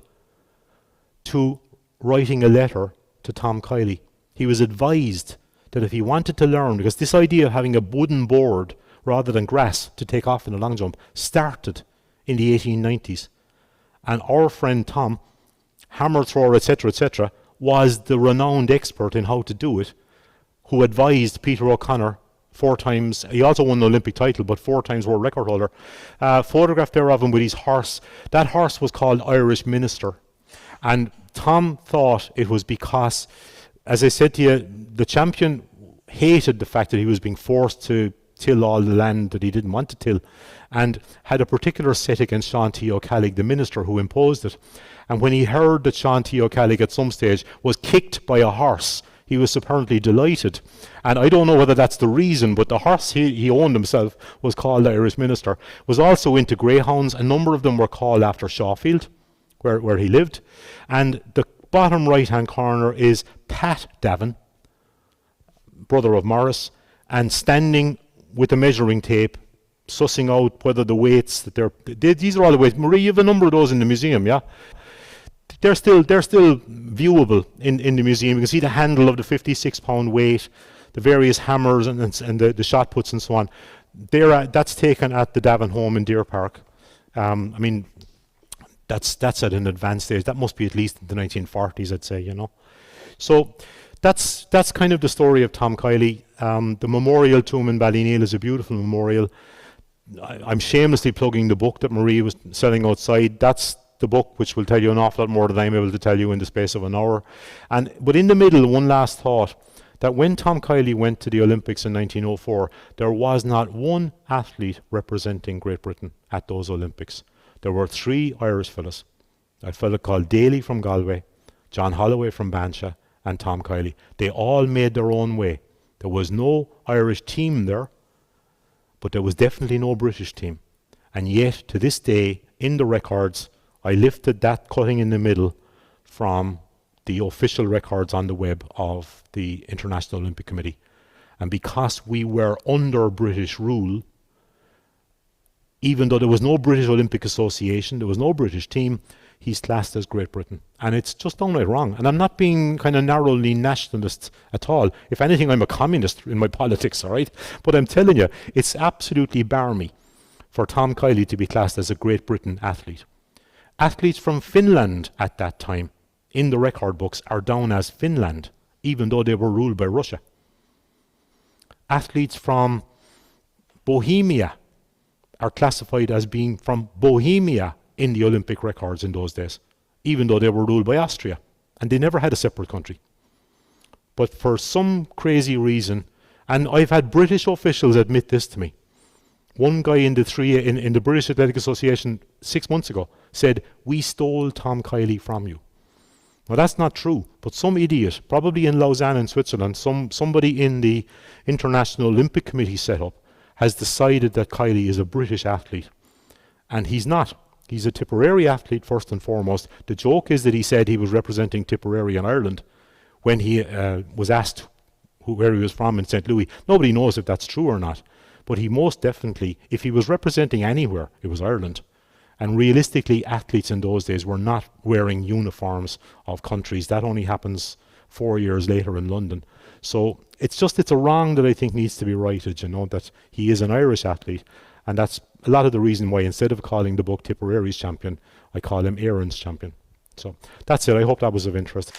to writing a letter to Tom Kiely. He was advised that if he wanted to learn, because this idea of having a wooden board rather than grass to take off in a long jump started in the 1890s. And our friend Tom, hammer thrower, etc., was the renowned expert in how to do it, who advised Peter O'Connor 4 times. He also won the Olympic title, but 4 times world record holder. Photograph there of him with his horse. That horse was called Irish Minister. And Tom thought it was because, as I said to you, the champion hated the fact that he was being forced to till all the land that he didn't want to till, and had a particular set against Sean T. O'Callaghan, the minister who imposed it. And when he heard that Sean T. O'Callaghan at some stage was kicked by a horse, he was apparently delighted. And I don't know whether that's the reason, but the horse he owned himself was called Irish Minister. Was also into greyhounds. A number of them were called after Shawfield, where he lived. And the bottom right-hand corner is Pat Davin, brother of Morris, and standing with a measuring tape, sussing out whether the weights that these are all the weights. Marie, you have a number of those in the museum, yeah? They're still viewable in the museum. You can see the handle of the 56-pound weight, the various hammers and the shot puts and so on. That's taken at the Davin home in Deer Park. I mean, that's at an advanced stage. That must be at least in the 1940s, I'd say, you know. So that's kind of the story of Tom Kiely. The memorial to him in Ballyneal is a beautiful memorial. I'm shamelessly plugging the book that Marie was selling outside. That's the book which will tell you an awful lot more than I'm able to tell you in the space of an hour. But in the middle, one last thought, that when Tom Kiely went to the Olympics in 1904, there was not one athlete representing Great Britain at those Olympics. There were 3 Irish fellas. A fella called Daly from Galway, John Holloway from Bansha, and Tom Kiely. They all made their own way. There was no Irish team there, but there was definitely no British team. And yet, to this day, in the records, I lifted that cutting in the middle from the official records on the web of the International Olympic Committee. And because we were under British rule, even though there was no British Olympic Association, there was no British team, he's classed as Great Britain. And it's just downright wrong. And I'm not being kind of narrowly nationalist at all. If anything, I'm a communist in my politics, all right? But I'm telling you, it's absolutely barmy for Tom Kiely to be classed as a Great Britain athlete. Athletes from Finland at that time, in the record books, are down as Finland, even though they were ruled by Russia. Athletes from Bohemia are classified as being from Bohemia in the Olympic records in those days, even though they were ruled by Austria, and they never had a separate country. But for some crazy reason, and I've had British officials admit this to me. One guy in the British Athletic Association 6 months ago said, "We stole Tom Kiely from you." Well, that's not true, but some idiot, probably in Lausanne in Switzerland, somebody in the International Olympic Committee setup has decided that Kiely is a British athlete. And he's not. He's a Tipperary athlete first and foremost. The joke is that he said he was representing Tipperary in Ireland when he was asked where he was from in St. Louis. Nobody knows if that's true or not. But he most definitely, if he was representing anywhere, it was Ireland. And realistically, athletes in those days were not wearing uniforms of countries. That only happens 4 years later in London. So it's a wrong that I think needs to be righted, that he is an Irish athlete. And that's a lot of the reason why instead of calling the book Tipperary's Champion, I call him Erin's Champion. So that's it. I hope that was of interest.